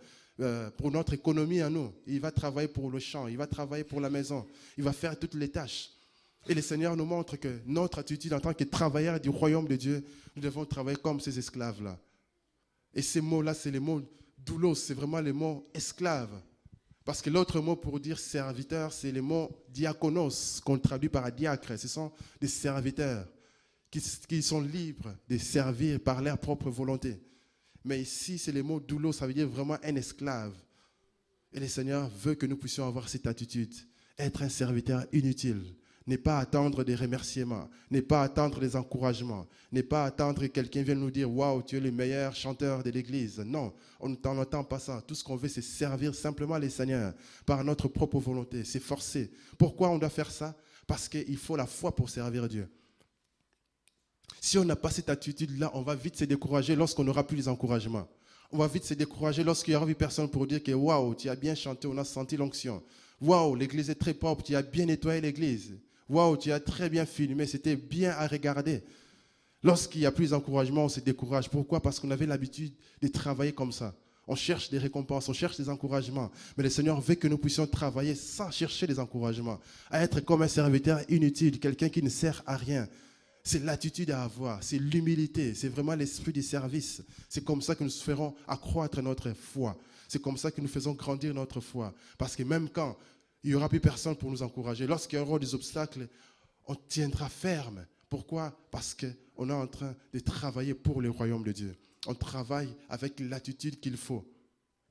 économie à nous. Il va travailler pour le champ, il va travailler pour la maison, il va faire toutes les tâches. Et le Seigneur nous montre que notre attitude en tant que travailleurs du royaume de Dieu, nous devons travailler comme ces esclaves-là. Et ces mots-là, c'est les mots doulos, c'est vraiment les mots esclaves. Parce que l'autre mot pour dire serviteur, c'est le mot diakonos, qu'on traduit par diacre. Ce sont des serviteurs qui sont libres de servir par leur propre volonté. Mais ici, c'est le mot doulos, ça veut dire vraiment un esclave. Et le Seigneur veut que nous puissions avoir cette attitude, être un serviteur inutile. Ne pas attendre des remerciements, ne pas attendre des encouragements, ne pas attendre que quelqu'un vienne nous dire « Waouh, tu es le meilleur chanteur de l'église ». Non, on n'entend pas ça. Tout ce qu'on veut, c'est servir simplement les Seigneurs par notre propre volonté. C'est forcé. Pourquoi on doit faire ça? Parce qu'il faut la foi pour servir Dieu. Si on n'a pas cette attitude-là, on va vite se décourager lorsqu'on n'aura plus les encouragements. On va vite se décourager lorsqu'il n'y aura plus personne pour dire que « Waouh, tu as bien chanté, on a senti l'onction ». « Waouh, l'église est très propre, tu as bien nettoyé l'église ». Waouh, tu as très bien filmé, c'était bien à regarder. Lorsqu'il n'y a plus d'encouragement, on se décourage. Pourquoi? Parce qu'on avait l'habitude de travailler comme ça. On cherche des récompenses, on cherche des encouragements. Mais le Seigneur veut que nous puissions travailler sans chercher des encouragements. À être comme un serviteur inutile, quelqu'un qui ne sert à rien. C'est l'attitude à avoir, c'est l'humilité, c'est vraiment l'esprit du service. C'est comme ça que nous ferons accroître notre foi. C'est comme ça que nous faisons grandir notre foi. Parce que même quand il n'y aura plus personne pour nous encourager, lorsqu'il y aura des obstacles, on tiendra ferme. Pourquoi? Parce qu'on est en train de travailler pour le royaume de Dieu. On travaille avec l'attitude qu'il faut.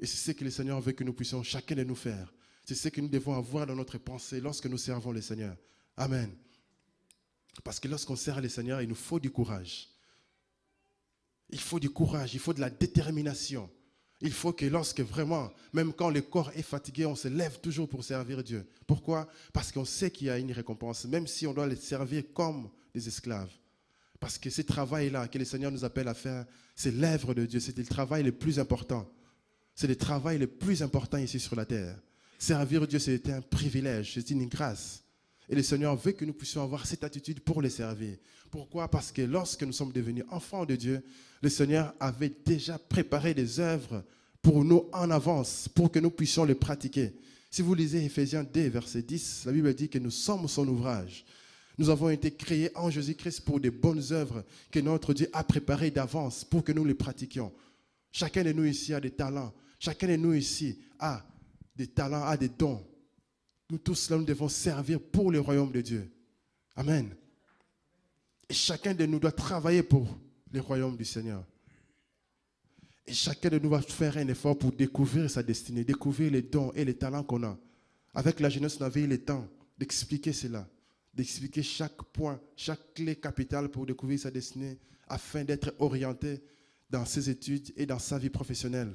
Et c'est ce que le Seigneur veut que nous puissions chacun de nous faire. C'est ce que nous devons avoir dans notre pensée lorsque nous servons le Seigneur. Amen. Parce que lorsqu'on sert le Seigneur, il nous faut du courage. Il faut du courage, il faut de la détermination. Il faut que lorsque vraiment, même quand le corps est fatigué, on se lève toujours pour servir Dieu. Pourquoi? Parce qu'on sait qu'il y a une récompense, même si on doit les servir comme des esclaves. Parce que ce travail-là que le Seigneur nous appelle à faire, c'est l'œuvre de Dieu, c'est le travail le plus important. C'est le travail le plus important ici sur la terre. Servir Dieu, c'est un privilège, c'est une grâce. Et le Seigneur veut que nous puissions avoir cette attitude pour les servir. Pourquoi? Parce que lorsque nous sommes devenus enfants de Dieu, le Seigneur avait déjà préparé des œuvres pour nous en avance, pour que nous puissions les pratiquer. Si vous lisez Éphésiens 2, verset 10, la Bible dit que nous sommes son ouvrage. Nous avons été créés en Jésus-Christ pour des bonnes œuvres que notre Dieu a préparées d'avance pour que nous les pratiquions. Chacun de nous ici a des talents. Chacun de nous ici a des talents, a des dons. Nous tous là, nous devons servir pour le royaume de Dieu. Amen. Et chacun de nous doit travailler pour le royaume du Seigneur. Et chacun de nous va faire un effort pour découvrir sa destinée, découvrir les dons et les talents qu'on a. Avec la jeunesse, on avait eu le temps d'expliquer cela, d'expliquer chaque point, chaque clé capitale pour découvrir sa destinée afin d'être orienté dans ses études et dans sa vie professionnelle.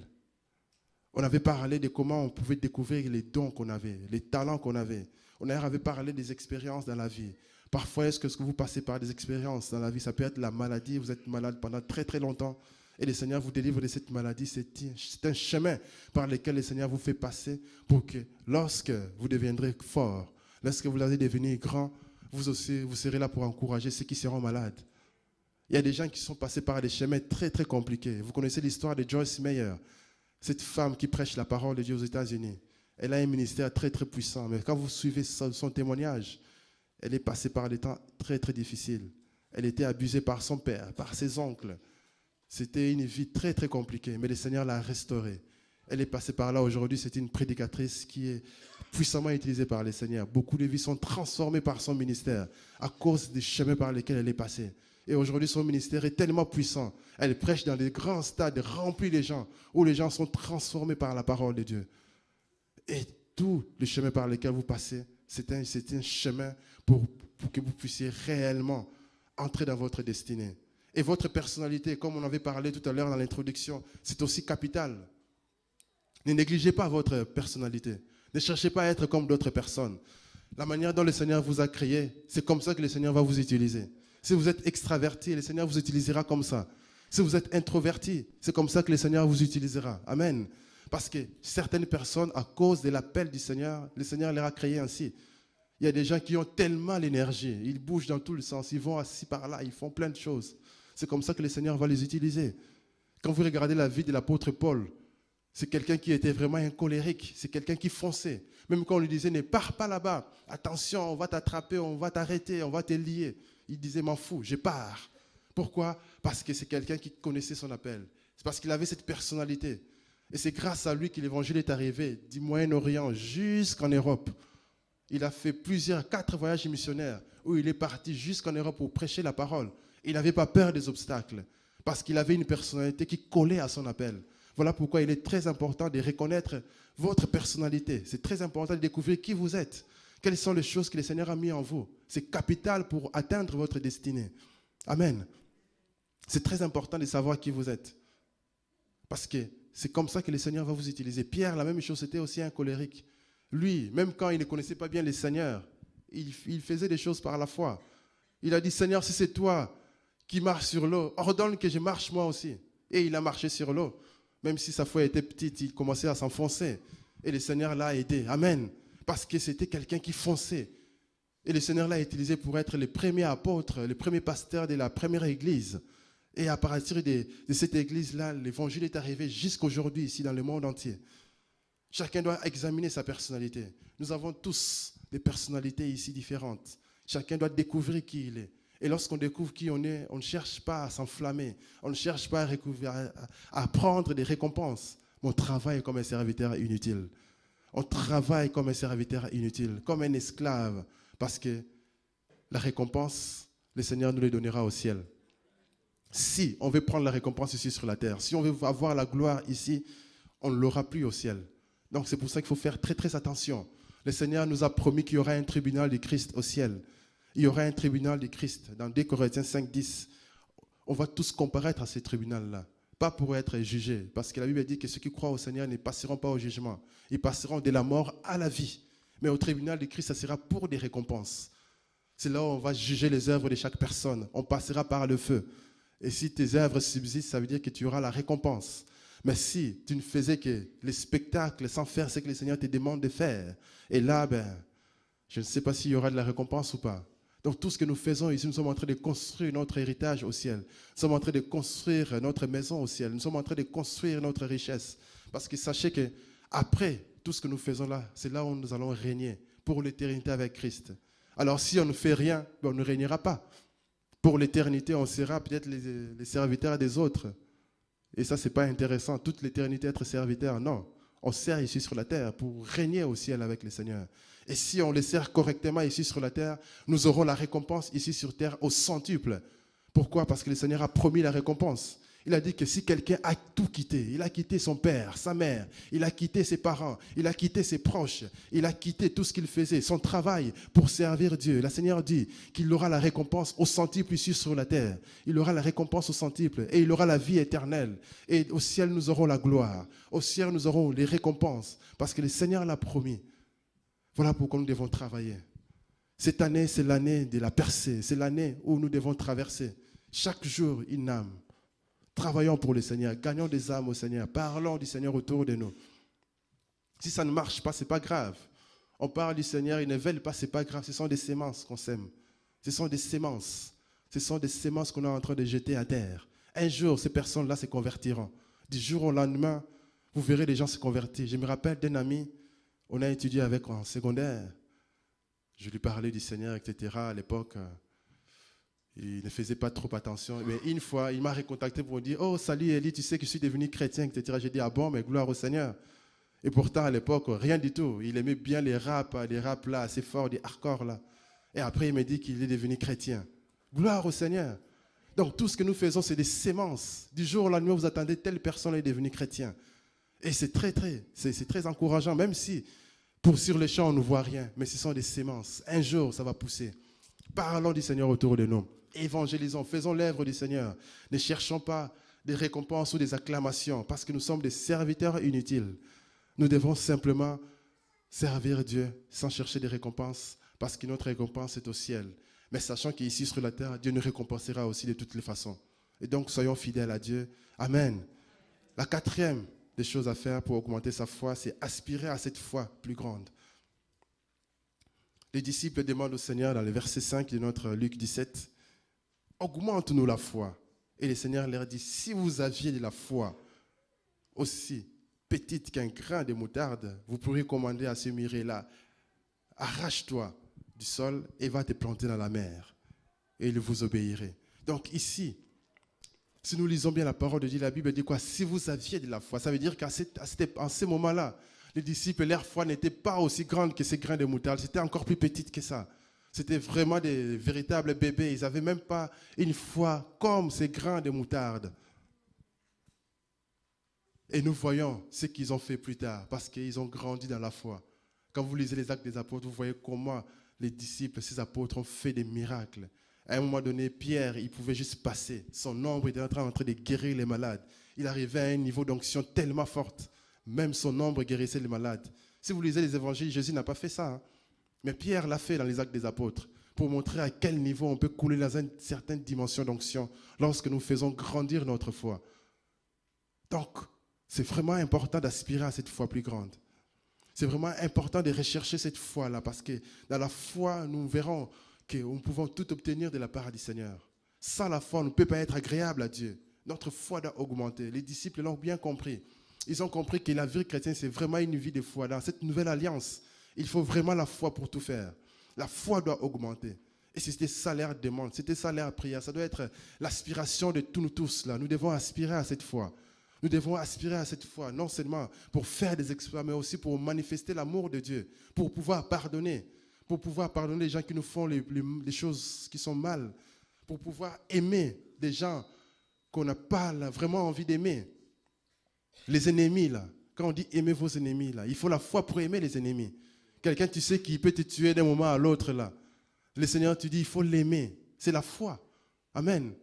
On avait parlé de comment on pouvait découvrir les dons qu'on avait, les talents qu'on avait. On avait parlé des expériences dans la vie. Parfois, est-ce que vous passez par des expériences dans la vie? Ça peut être la maladie, vous êtes malade pendant très très longtemps et le Seigneur vous délivre de cette maladie. C'est un chemin par lequel le Seigneur vous fait passer pour que lorsque vous deviendrez fort, lorsque vous allez devenir grand, vous aussi, vous serez là pour encourager ceux qui seront malades. Il y a des gens qui sont passés par des chemins très très compliqués. Vous connaissez l'histoire de Joyce Meyer. Cette femme qui prêche la parole de Dieu aux États-Unis, elle a un ministère très très puissant. Mais quand vous suivez son témoignage, elle est passée par des temps très très difficiles. Elle était abusée par son père, par ses oncles. C'était une vie très très compliquée, mais le Seigneur l'a restaurée. Elle est passée par là aujourd'hui, c'est une prédicatrice qui est puissamment utilisée par le Seigneur. Beaucoup de vies sont transformées par son ministère à cause des chemins par lesquels elle est passée. Et aujourd'hui, son ministère est tellement puissant. Elle prêche dans des grands stades remplis de gens, où les gens sont transformés par la parole de Dieu. Et tout le chemin par lequel vous passez, c'est un chemin pour que vous puissiez réellement entrer dans votre destinée. Et votre personnalité, comme on avait parlé tout à l'heure dans l'introduction, c'est aussi capital. Ne négligez pas votre personnalité. Ne cherchez pas à être comme d'autres personnes. La manière dont le Seigneur vous a créé, c'est comme ça que le Seigneur va vous utiliser. Si vous êtes extraverti, le Seigneur vous utilisera comme ça. Si vous êtes introverti, c'est comme ça que le Seigneur vous utilisera. Amen. Parce que certaines personnes, à cause de l'appel du Seigneur, le Seigneur les a créés ainsi. Il y a des gens qui ont tellement l'énergie, ils bougent dans tous les sens, ils vont assis par là, ils font plein de choses. C'est comme ça que le Seigneur va les utiliser. Quand vous regardez la vie de l'apôtre Paul, c'est quelqu'un qui était vraiment un colérique, c'est quelqu'un qui fonçait. Même quand on lui disait, ne pars pas là-bas, attention, on va t'attraper, on va t'arrêter, on va te lier. Il disait, m'en fous, je pars. Pourquoi? Parce que c'est quelqu'un qui connaissait son appel. C'est parce qu'il avait cette personnalité. Et c'est grâce à lui que l'évangile est arrivé du Moyen-Orient jusqu'en Europe. Il a fait 4 voyages missionnaires où il est parti jusqu'en Europe pour prêcher la parole. Il n'avait pas peur des obstacles parce qu'il avait une personnalité qui collait à son appel. Voilà pourquoi il est très important de reconnaître votre personnalité. C'est très important de découvrir qui vous êtes. Quelles sont les choses que le Seigneur a mis en vous. C'est capital pour atteindre votre destinée. Amen. C'est très important de savoir qui vous êtes. Parce que c'est comme ça que le Seigneur va vous utiliser. Pierre, la même chose, c'était aussi un colérique. Lui, même quand il ne connaissait pas bien le Seigneur, il faisait des choses par la foi. Il a dit, Seigneur, si c'est toi qui marches sur l'eau, ordonne que je marche moi aussi. Et il a marché sur l'eau. Même si sa foi était petite, il commençait à s'enfoncer. Et le Seigneur l'a aidé. Amen. Parce que c'était quelqu'un qui fonçait. Et le Seigneur l'a utilisé pour être le premier apôtre, le premier pasteur de la première église. Et à partir de cette église-là, l'évangile est arrivé jusqu'aujourd'hui ici dans le monde entier. Chacun doit examiner sa personnalité. Nous avons tous des personnalités ici différentes. Chacun doit découvrir qui il est. Et lorsqu'on découvre qui on est, on ne cherche pas à s'enflammer. On ne cherche pas à prendre des récompenses. Mais on travaille comme un serviteur inutile. On travaille comme un serviteur inutile, comme un esclave. Parce que la récompense, le Seigneur nous les donnera au ciel. Si on veut prendre la récompense ici sur la terre, si on veut avoir la gloire ici, on ne l'aura plus au ciel. Donc c'est pour ça qu'il faut faire très très attention. Le Seigneur nous a promis qu'il y aura un tribunal du Christ au ciel. Il y aura un tribunal du Christ. Dans 2 Corinthiens 5, 10, on va tous comparaître à ce tribunal-là. Pas pour être jugés, parce que la Bible dit que ceux qui croient au Seigneur ne passeront pas au jugement. Ils passeront de la mort à la vie. Mais au tribunal du Christ, ça sera pour des récompenses. C'est là où on va juger les œuvres de chaque personne. On passera par le feu. Et si tes œuvres subsistent, ça veut dire que tu auras la récompense. Mais si tu ne faisais que les spectacles sans faire ce que le Seigneur te demande de faire, et là, je ne sais pas s'il y aura de la récompense ou pas. Donc tout ce que nous faisons ici, nous sommes en train de construire notre héritage au ciel. Nous sommes en train de construire notre maison au ciel. Nous sommes en train de construire notre richesse. Parce que sachez qu'après tout ce que nous faisons là, c'est là où nous allons régner pour l'éternité avec Christ. Alors si on ne fait rien, on ne régnera pas. Pour l'éternité, on sera peut-être les serviteurs des autres. Et ça, ce n'est pas intéressant. Toute l'éternité, être serviteur, non. On sert ici sur la terre pour régner au ciel avec le Seigneur. Et si on les sert correctement ici sur la terre, nous aurons la récompense ici sur terre au centuple. Pourquoi? Parce que le Seigneur a promis la récompense. Il a dit que si quelqu'un a tout quitté, il a quitté son père, sa mère, il a quitté ses parents, il a quitté ses proches, il a quitté tout ce qu'il faisait, son travail pour servir Dieu. Le Seigneur dit qu'il aura la récompense au centuple ici sur la terre. Il aura la récompense au centuple et il aura la vie éternelle. Et au ciel, nous aurons la gloire. Au ciel, nous aurons les récompenses parce que le Seigneur l'a promis. Voilà pourquoi nous devons travailler. Cette année, c'est l'année de la percée. C'est l'année où nous devons traverser. Chaque jour, une âme. Travaillons pour le Seigneur. Gagnons des âmes au Seigneur. Parlons du Seigneur autour de nous. Si ça ne marche pas, ce n'est pas grave. On parle du Seigneur, ils ne veulent pas, ce n'est pas grave. Ce sont des semences qu'on sème. Ce sont des semences. Ce sont des semences qu'on est en train de jeter à terre. Un jour, ces personnes-là se convertiront. Du jour au lendemain, vous verrez les gens se convertir. Je me rappelle d'un ami, on a étudié avec en secondaire. Je lui parlais du Seigneur, etc. À l'époque, il ne faisait pas trop attention. Mais une fois, il m'a recontacté pour me dire « Oh, salut Elie, tu sais que je suis devenu chrétien, etc. » J'ai dit « Ah bon, mais gloire au Seigneur. » Et pourtant, à l'époque, rien du tout. Il aimait bien les raps là, assez forts, des hardcore là. Et après, il m'a dit qu'il est devenu chrétien. Gloire au Seigneur. Donc, tout ce que nous faisons, c'est des sémences. Du jour au lendemain, vous attendez, telle personne est devenue chrétien. Et c'est très encourageant, même si pour sur les champs, on ne voit rien, mais ce sont des semences. Un jour, ça va pousser. Parlons du Seigneur autour de nous. Évangélisons, faisons l'œuvre du Seigneur. Ne cherchons pas des récompenses ou des acclamations, parce que nous sommes des serviteurs inutiles. Nous devons simplement servir Dieu sans chercher des récompenses, parce que notre récompense est au ciel. Mais sachant qu'ici sur la terre, Dieu nous récompensera aussi de toutes les façons. Et donc, soyons fidèles à Dieu. Amen. La quatrième des choses à faire pour augmenter sa foi, c'est aspirer à cette foi plus grande. Les disciples demandent au Seigneur, dans le verset 5 de notre Luc 17, « Augmente-nous la foi. » Et le Seigneur leur dit, « Si vous aviez de la foi aussi petite qu'un grain de moutarde, vous pourriez commander à ce muret-là, arrache-toi du sol et va te planter dans la mer. Et il vous obéirait. » Donc ici, si nous lisons bien la parole de Dieu, la Bible dit quoi? Si vous aviez de la foi, ça veut dire qu'en ce moment-là, les disciples, leur foi n'était pas aussi grande que ces grains de moutarde, c'était encore plus petite que ça. C'était vraiment des véritables bébés, ils n'avaient même pas une foi comme ces grains de moutarde. Et nous voyons ce qu'ils ont fait plus tard, parce qu'ils ont grandi dans la foi. Quand vous lisez les Actes des Apôtres, vous voyez comment les disciples, ces apôtres, ont fait des miracles. À un moment donné, Pierre, il pouvait juste passer. Son ombre était en train de guérir les malades. Il arrivait à un niveau d'onction tellement forte. Même son ombre guérissait les malades. Si vous lisez les évangiles, Jésus n'a pas fait ça. Hein. Mais Pierre l'a fait dans les Actes des Apôtres pour montrer à quel niveau on peut couler dans une certaine dimension d'onction lorsque nous faisons grandir notre foi. Donc, c'est vraiment important d'aspirer à cette foi plus grande. C'est vraiment important de rechercher cette foi-là parce que dans la foi, nous verrons que nous pouvons tout obtenir de la part du Seigneur. Sans la foi, on ne peut pas être agréable à Dieu. Notre foi doit augmenter. Les disciples l'ont bien compris. Ils ont compris que la vie chrétienne, c'est vraiment une vie de foi. Dans cette nouvelle alliance, il faut vraiment la foi pour tout faire. La foi doit augmenter. Et c'était ça leur demande, c'était ça leur prière. Ça doit être l'aspiration de tous nous tous. Là. Nous devons aspirer à cette foi. Nous devons aspirer à cette foi, non seulement pour faire des exploits, mais aussi pour manifester l'amour de Dieu, pour pouvoir pardonner les gens qui nous font les choses qui sont mal, pour pouvoir aimer des gens qu'on n'a pas vraiment envie d'aimer. Les ennemis, là, quand on dit aimer vos ennemis, là, il faut la foi pour aimer les ennemis. Quelqu'un, tu sais, qui peut te tuer d'un moment à l'autre, là. Le Seigneur te dit, il faut l'aimer. C'est la foi. Amen.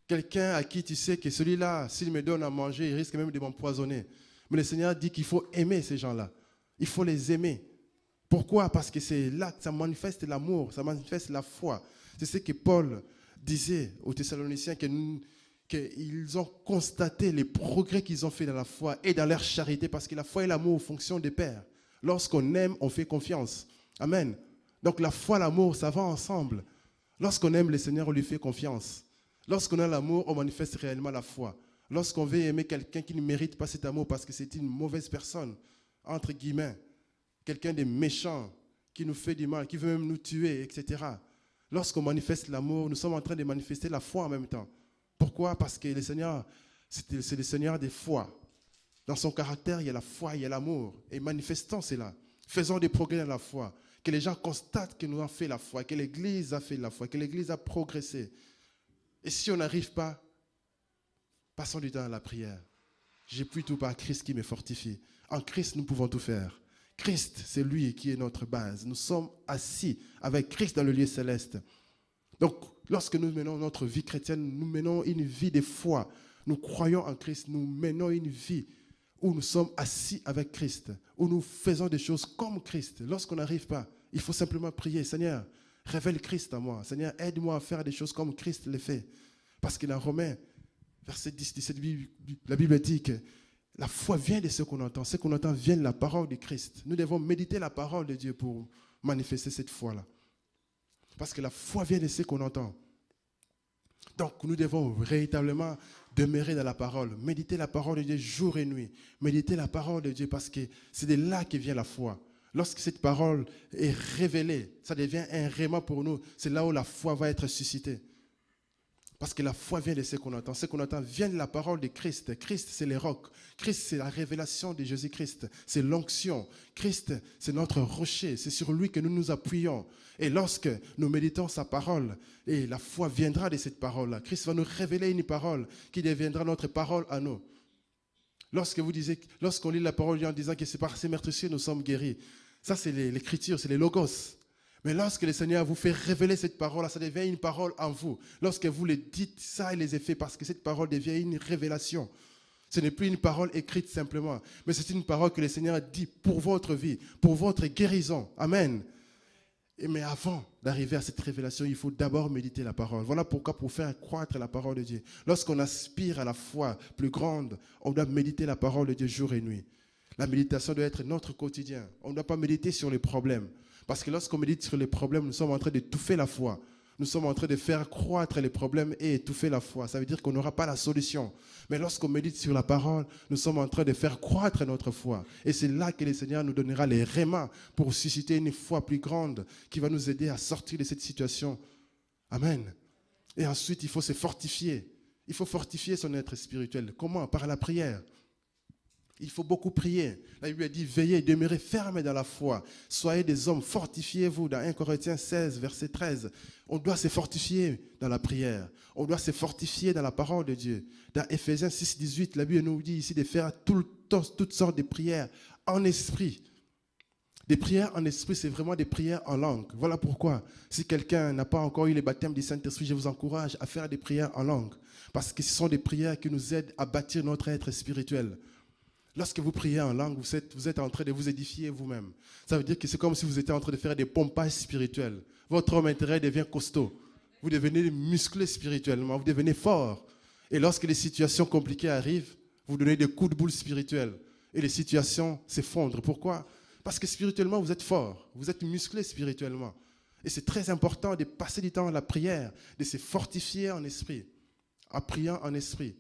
Quelqu'un à qui tu sais que celui-là, s'il me donne à manger, il risque même de m'empoisonner. Mais le Seigneur dit qu'il faut aimer ces gens-là. Il faut les aimer. Pourquoi? Parce que c'est là que ça manifeste l'amour, ça manifeste la foi. C'est ce que Paul disait aux Thessaloniciens, qu'ils ont constaté les progrès qu'ils ont fait dans la foi et dans leur charité, parce que la foi et l'amour fonctionnent de pair. Lorsqu'on aime, on fait confiance. Amen. Donc la foi et l'amour, ça va ensemble. Lorsqu'on aime le Seigneur, on lui fait confiance. Lorsqu'on a l'amour, on manifeste réellement la foi. Lorsqu'on veut aimer quelqu'un qui ne mérite pas cet amour parce que c'est une mauvaise personne, entre guillemets, quelqu'un de méchant, qui nous fait du mal, qui veut même nous tuer, etc. Lorsqu'on manifeste l'amour, nous sommes en train de manifester la foi en même temps. Pourquoi? Parce que le Seigneur, c'est le Seigneur des foi. Dans son caractère, il y a la foi, il y a l'amour. Et manifestons cela. Faisons des progrès dans la foi. Que les gens constatent que nous avons fait la foi, que l'Église a fait la foi, que l'Église a progressé. Et si on n'arrive pas, passons du temps à la prière. J'ai plus tout par Christ qui me fortifie. En Christ, nous pouvons tout faire. Christ, c'est lui qui est notre base. Nous sommes assis avec Christ dans le lieu céleste. Donc, lorsque nous menons notre vie chrétienne, nous menons une vie de foi. Nous croyons en Christ, nous menons une vie où nous sommes assis avec Christ, où nous faisons des choses comme Christ. Lorsqu'on n'arrive pas, il faut simplement prier, Seigneur, révèle Christ à moi. Seigneur, aide-moi à faire des choses comme Christ les fait. Parce que dans Romains, verset 10, 17, la Bible dit que la foi vient de ce qu'on entend. Ce qu'on entend vient de la parole de Christ. Nous devons méditer la parole de Dieu pour manifester cette foi-là. Parce que la foi vient de ce qu'on entend. Donc, nous devons véritablement demeurer dans la parole. Méditer la parole de Dieu jour et nuit. Méditer la parole de Dieu parce que c'est de là que vient la foi. Lorsque cette parole est révélée, ça devient un réma pour nous. C'est là où la foi va être suscitée. Parce que la foi vient de ce qu'on entend. Ce qu'on entend vient de la parole de Christ. Christ, c'est les rocs. Christ, c'est la révélation de Jésus-Christ. C'est l'onction. Christ, c'est notre rocher. C'est sur lui que nous nous appuyons. Et lorsque nous méditons sa parole, et la foi viendra de cette parole-là. Christ va nous révéler une parole qui deviendra notre parole à nous. Lorsqu'on lit la parole de Dieu en disant que c'est par ces meurtrissures nous sommes guéris, ça c'est l'écriture, c'est les logos. Mais lorsque le Seigneur vous fait révéler cette parole, ça devient une parole en vous. Lorsque vous le dites, ça a les effets parce que cette parole devient une révélation. Ce n'est plus une parole écrite simplement, mais c'est une parole que le Seigneur dit pour votre vie, pour votre guérison. Amen. Mais avant d'arriver à cette révélation, il faut d'abord méditer la parole. Voilà pourquoi pour faire croître la parole de Dieu, lorsqu'on aspire à la foi plus grande, on doit méditer la parole de Dieu jour et nuit. La méditation doit être notre quotidien. On ne doit pas méditer sur les problèmes. Parce que lorsqu'on médite sur les problèmes, nous sommes en train d'étouffer la foi. Nous sommes en train de faire croître les problèmes et étouffer la foi. Ça veut dire qu'on n'aura pas la solution. Mais lorsqu'on médite sur la parole, nous sommes en train de faire croître notre foi. Et c'est là que le Seigneur nous donnera les rémas pour susciter une foi plus grande qui va nous aider à sortir de cette situation. Amen. Et ensuite, il faut se fortifier. Il faut fortifier son être spirituel. Comment? Par la prière. Il faut beaucoup prier. La Bible dit, veillez, demeurez fermes dans la foi. Soyez des hommes, fortifiez-vous. Dans 1 Corinthiens 16, verset 13. On doit se fortifier dans la prière. On doit se fortifier dans la parole de Dieu. Dans Éphésiens 6, 18, la Bible nous dit ici de faire toutes sortes de prières en esprit. Des prières en esprit, c'est vraiment des prières en langue. Voilà pourquoi, si quelqu'un n'a pas encore eu le baptême du Saint-Esprit, je vous encourage à faire des prières en langue. Parce que ce sont des prières qui nous aident à bâtir notre être spirituel. Lorsque vous priez en langue, vous êtes en train de vous édifier vous-même. Ça veut dire que c'est comme si vous étiez en train de faire des pompages spirituels. Votre homme intérieur devient costaud. Vous devenez musclé spirituellement, vous devenez fort. Et lorsque les situations compliquées arrivent, vous donnez des coups de boule spirituels. Et les situations s'effondrent. Pourquoi? Parce que spirituellement, vous êtes fort. Vous êtes musclé spirituellement. Et c'est très important de passer du temps à la prière, de se fortifier en esprit, en priant en esprit.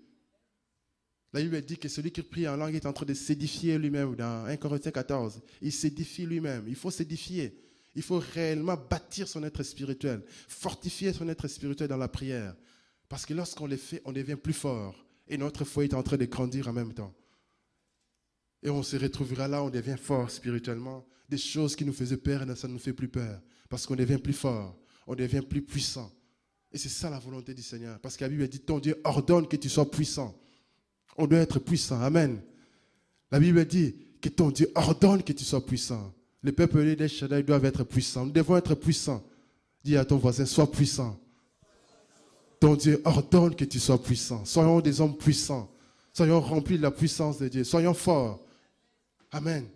La Bible dit que celui qui prie en langue est en train de s'édifier lui-même. Dans 1 Corinthiens 14, il s'édifie lui-même. Il faut s'édifier. Il faut réellement bâtir son être spirituel, fortifier son être spirituel dans la prière. Parce que lorsqu'on le fait, on devient plus fort. Et notre foi est en train de grandir en même temps. Et on se retrouvera là, on devient fort spirituellement. Des choses qui nous faisaient peur, ça ne nous fait plus peur. Parce qu'on devient plus fort, on devient plus puissant. Et c'est ça la volonté du Seigneur. Parce que la Bible dit, ton Dieu ordonne que tu sois puissant. On doit être puissant. Amen. La Bible dit que ton Dieu ordonne que tu sois puissant. Les peuples des Shaddai doivent être puissants. Nous devons être puissants. Dis à ton voisin, sois puissant. Ton Dieu ordonne que tu sois puissant. Soyons des hommes puissants. Soyons remplis de la puissance de Dieu. Soyons forts. Amen.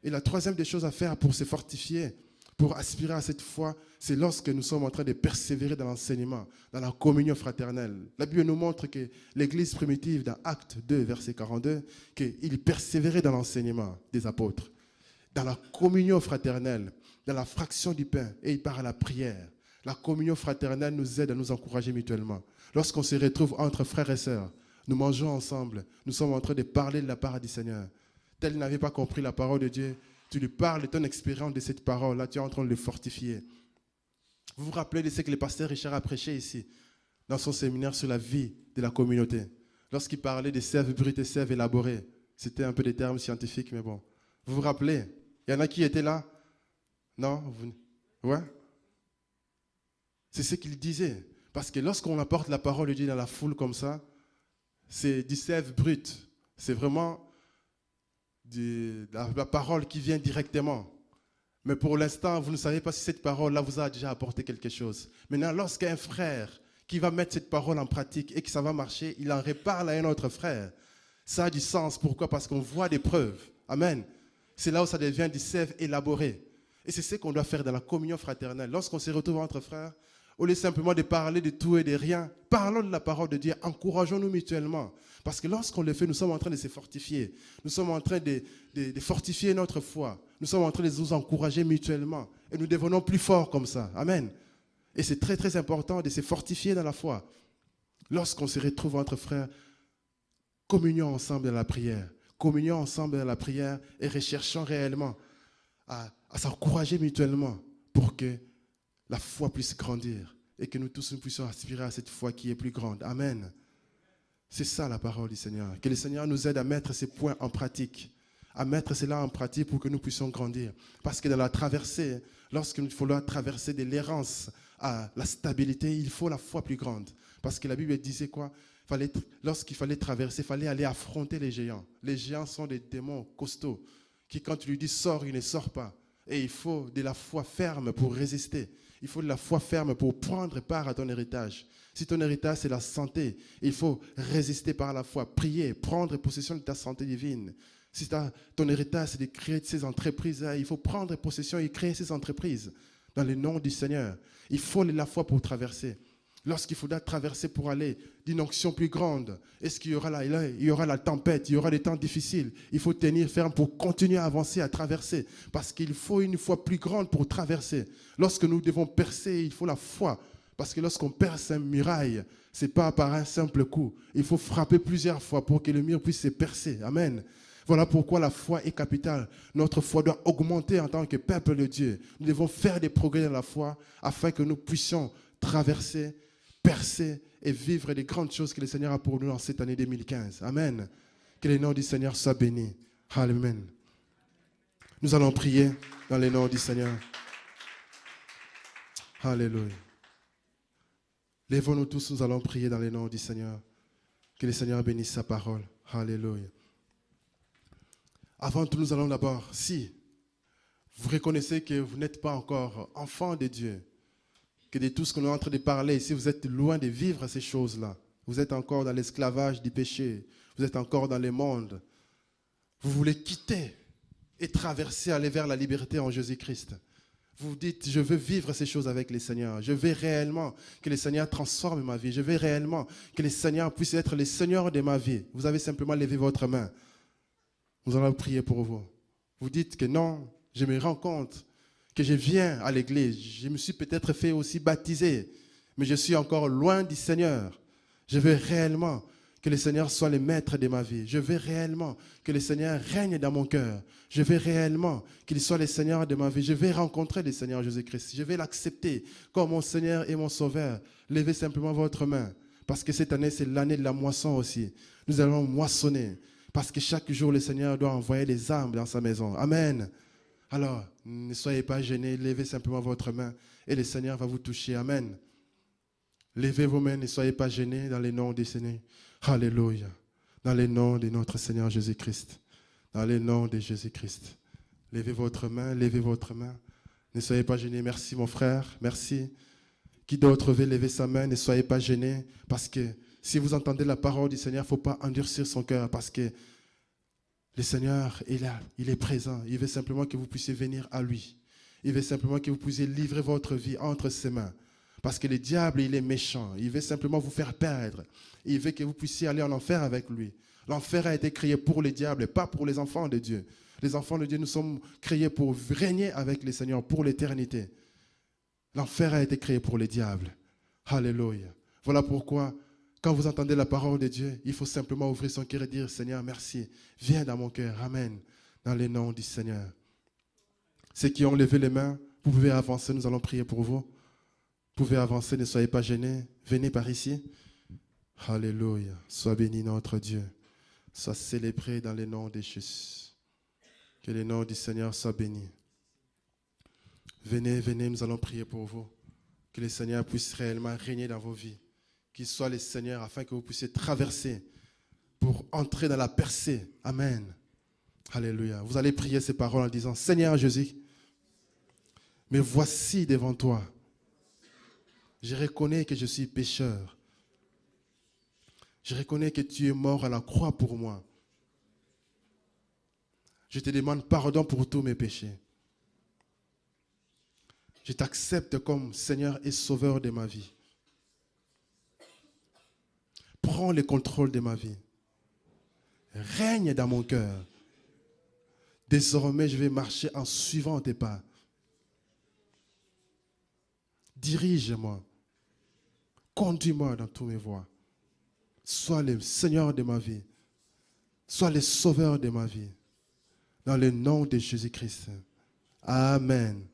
Et la troisième des choses à faire pour se fortifier, pour aspirer à cette foi, c'est lorsque nous sommes en train de persévérer dans l'enseignement, dans la communion fraternelle. La Bible nous montre que l'Église primitive, dans Actes 2, verset 42, qu'il persévérait dans l'enseignement des apôtres, dans la communion fraternelle, dans la fraction du pain, et il part à la prière. La communion fraternelle nous aide à nous encourager mutuellement. Lorsqu'on se retrouve entre frères et sœurs, nous mangeons ensemble, nous sommes en train de parler de la part du Seigneur. Tel n'avait pas compris la parole de Dieu, tu lui parles de ton expérience de cette parole, là tu es en train de le fortifier. Vous vous rappelez de ce que le pasteur Richard a prêché ici, dans son séminaire sur la vie de la communauté. Lorsqu'il parlait des sèves brutes et sèves élaborées, c'était un peu des termes scientifiques, mais bon. Vous vous rappelez? Il y en a qui étaient là? Non? Ouais? C'est ce qu'il disait. Parce que lorsqu'on apporte la parole de Dieu dans la foule comme ça, c'est du sève brut. C'est vraiment la parole qui vient directement. Mais pour l'instant, vous ne savez pas si cette parole-là vous a déjà apporté quelque chose. Maintenant, lorsqu'un frère qui va mettre cette parole en pratique et que ça va marcher, il en reparle à un autre frère. Ça a du sens. Pourquoi? Parce qu'on voit des preuves. Amen. C'est là où ça devient du sève élaboré. Et c'est ce qu'on doit faire dans la communion fraternelle. Lorsqu'on se retrouve entre frères, au lieu simplement de parler de tout et de rien, parlons de la parole de Dieu, encourageons-nous mutuellement. Parce que lorsqu'on le fait, nous sommes en train de se fortifier. Nous sommes en train de fortifier notre foi. Nous sommes en train de nous encourager mutuellement. Et nous devenons plus forts comme ça. Amen. Et c'est très très important de se fortifier dans la foi. Lorsqu'on se retrouve entre frères, communions ensemble dans la prière. Communions ensemble dans la prière et recherchons réellement à s'encourager mutuellement pour que la foi puisse grandir et que nous tous nous puissions aspirer à cette foi qui est plus grande. Amen. C'est ça la parole du Seigneur. Que le Seigneur nous aide à mettre ces points en pratique, à mettre cela en pratique pour que nous puissions grandir. Parce que dans la traversée, lorsqu'il faut traverser de l'errance à la stabilité, il faut la foi plus grande. Parce que la Bible disait quoi? lorsqu'il fallait traverser, il fallait aller affronter les géants. Les géants sont des démons costauds qui, quand tu lui dis sors, il ne sort pas. Et il faut de la foi ferme pour résister. Il faut de la foi ferme pour prendre part à ton héritage. Si ton héritage, c'est la santé, il faut résister par la foi, prier, prendre possession de ta santé divine. Si ton héritage, c'est de créer ces entreprises, il faut prendre possession et créer ces entreprises dans le nom du Seigneur. Il faut de la foi pour traverser. Lorsqu'il faudra traverser pour aller d'une onction plus grande, est-ce qu'il y aura il y aura la tempête, il y aura des temps difficiles. Il faut tenir ferme pour continuer à avancer, à traverser. Parce qu'il faut une foi plus grande pour traverser. Lorsque nous devons percer, il faut la foi. Parce que lorsqu'on perce une muraille, ce n'est pas par un simple coup. Il faut frapper plusieurs fois pour que le mur puisse se percer. Amen. Voilà pourquoi la foi est capitale. Notre foi doit augmenter en tant que peuple de Dieu. Nous devons faire des progrès dans la foi afin que nous puissions traverser, percer et vivre les grandes choses que le Seigneur a pour nous en cette année 2015. Amen. Que le nom du Seigneur soit béni. Amen. Nous allons prier dans le nom du Seigneur. Alléluia. Lèvons-nous tous, nous allons prier dans le nom du Seigneur. Que le Seigneur bénisse sa parole. Alléluia. Avant tout, nous allons d'abord, si vous reconnaissez que vous n'êtes pas encore enfant de Dieu, que de tout ce qu'on est en train de parler, si vous êtes loin de vivre ces choses-là, vous êtes encore dans l'esclavage du péché, vous êtes encore dans le monde, vous voulez quitter et traverser, aller vers la liberté en Jésus-Christ. Vous vous dites, je veux vivre ces choses avec le Seigneur. Je veux réellement que le Seigneur transforme ma vie. Je veux réellement que le Seigneur puisse être le Seigneur de ma vie. Vous avez simplement levé votre main. Nous allons prier pour vous. Vous dites que non, je me rends compte que je viens à l'église. Je me suis peut-être fait aussi baptiser, mais je suis encore loin du Seigneur. Je veux réellement que le Seigneur soit le maître de ma vie. Je veux réellement que le Seigneur règne dans mon cœur. Je veux réellement qu'il soit le Seigneur de ma vie. Je vais rencontrer le Seigneur Jésus-Christ. Je vais l'accepter comme mon Seigneur et mon Sauveur. Levez simplement votre main, parce que cette année, c'est l'année de la moisson aussi. Nous allons moissonner, parce que chaque jour, le Seigneur doit envoyer des âmes dans sa maison. Amen. Alors, ne soyez pas gênés, levez simplement votre main et le Seigneur va vous toucher. Amen. Levez vos mains, ne soyez pas gênés dans le nom du Seigneur. Alléluia. Dans le nom de notre Seigneur Jésus-Christ. Dans le nom de Jésus-Christ. Levez votre main, levez votre main. Ne soyez pas gênés. Merci mon frère, merci. Qui d'autre veut lever sa main, ne soyez pas gênés. Parce que si vous entendez la parole du Seigneur, il ne faut pas endurcir son cœur. Parce que le Seigneur est là, il est présent. Il veut simplement que vous puissiez venir à lui. Il veut simplement que vous puissiez livrer votre vie entre ses mains. Parce que le diable, il est méchant. Il veut simplement vous faire perdre. Il veut que vous puissiez aller en enfer avec lui. L'enfer a été créé pour les diables et pas pour les enfants de Dieu. Les enfants de Dieu, nous sommes créés pour régner avec le Seigneur pour l'éternité. L'enfer a été créé pour les diables. Alléluia. Voilà pourquoi, quand vous entendez la parole de Dieu, il faut simplement ouvrir son cœur et dire, Seigneur, merci. Viens dans mon cœur. Amen. Dans le nom du Seigneur. Ceux qui ont levé les mains, vous pouvez avancer. Nous allons prier pour vous. Vous pouvez avancer, ne soyez pas gênés. Venez par ici. Alléluia. Sois béni notre Dieu. Sois célébré dans le nom de Jésus. Que le nom du Seigneur soit béni. Venez, venez, nous allons prier pour vous. Que le Seigneur puisse réellement régner dans vos vies. Qu'il soit le Seigneur afin que vous puissiez traverser pour entrer dans la percée. Amen. Alléluia. Vous allez prier ces paroles en disant, Seigneur Jésus, me voici devant toi. Je reconnais que je suis pécheur. Je reconnais que tu es mort à la croix pour moi. Je te demande pardon pour tous mes péchés. Je t'accepte comme Seigneur et Sauveur de ma vie. Prends le contrôle de ma vie. Règne dans mon cœur. Désormais, je vais marcher en suivant tes pas. Dirige-moi. Conduis-moi dans tous mes voies. Sois le Seigneur de ma vie. Sois le Sauveur de ma vie. Dans le nom de Jésus-Christ. Amen.